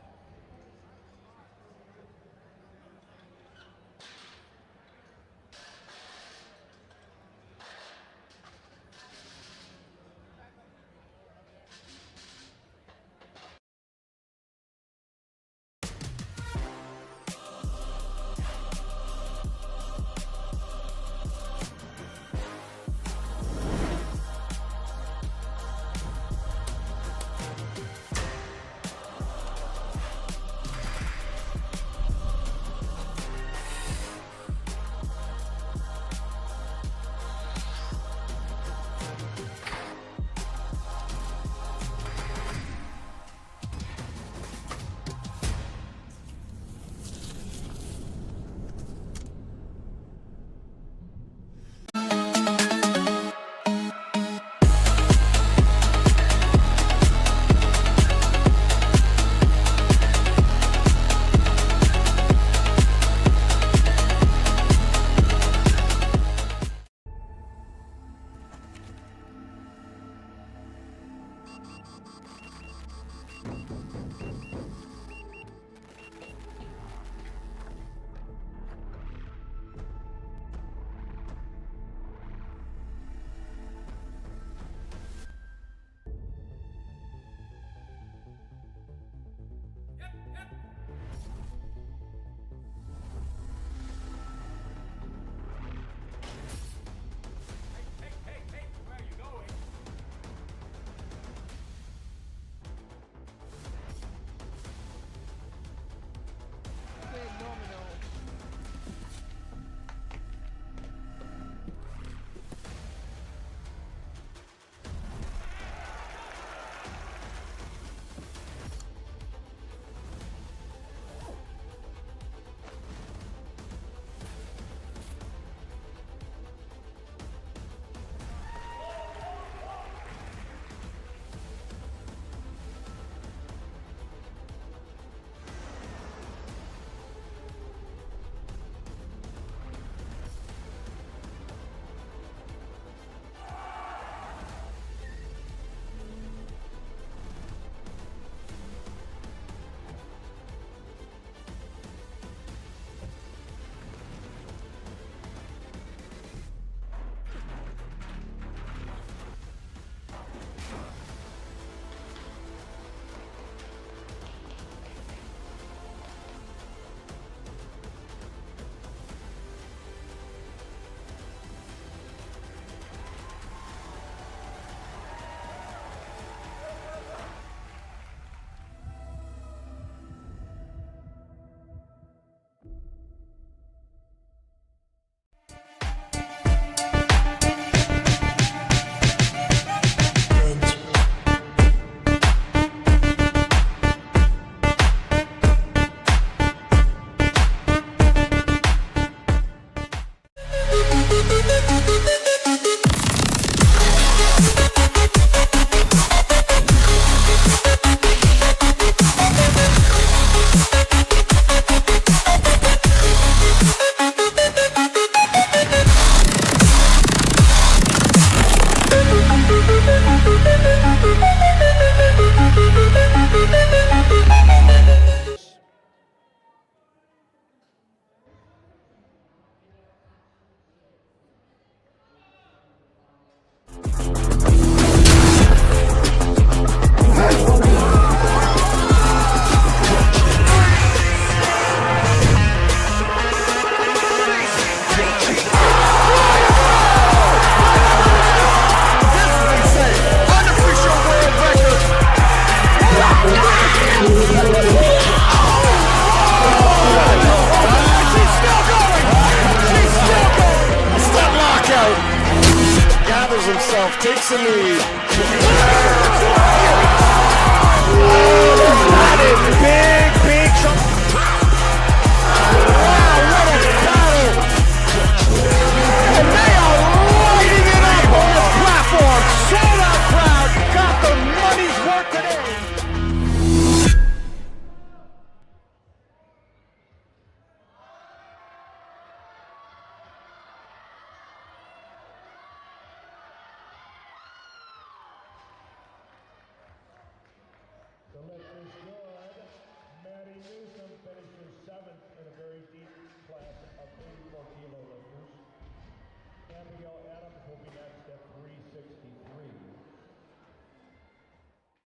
Phenomenal. himself, takes the lead. That is big chunk. Wow, what a battle. And they are lighting it up on the platform. Sold out crowd, got the money's worth today. The lift is good. Maddie Newsom finishes 7th in a very deep class of 84 kilo lifters. Abigail Adams will be next at 363.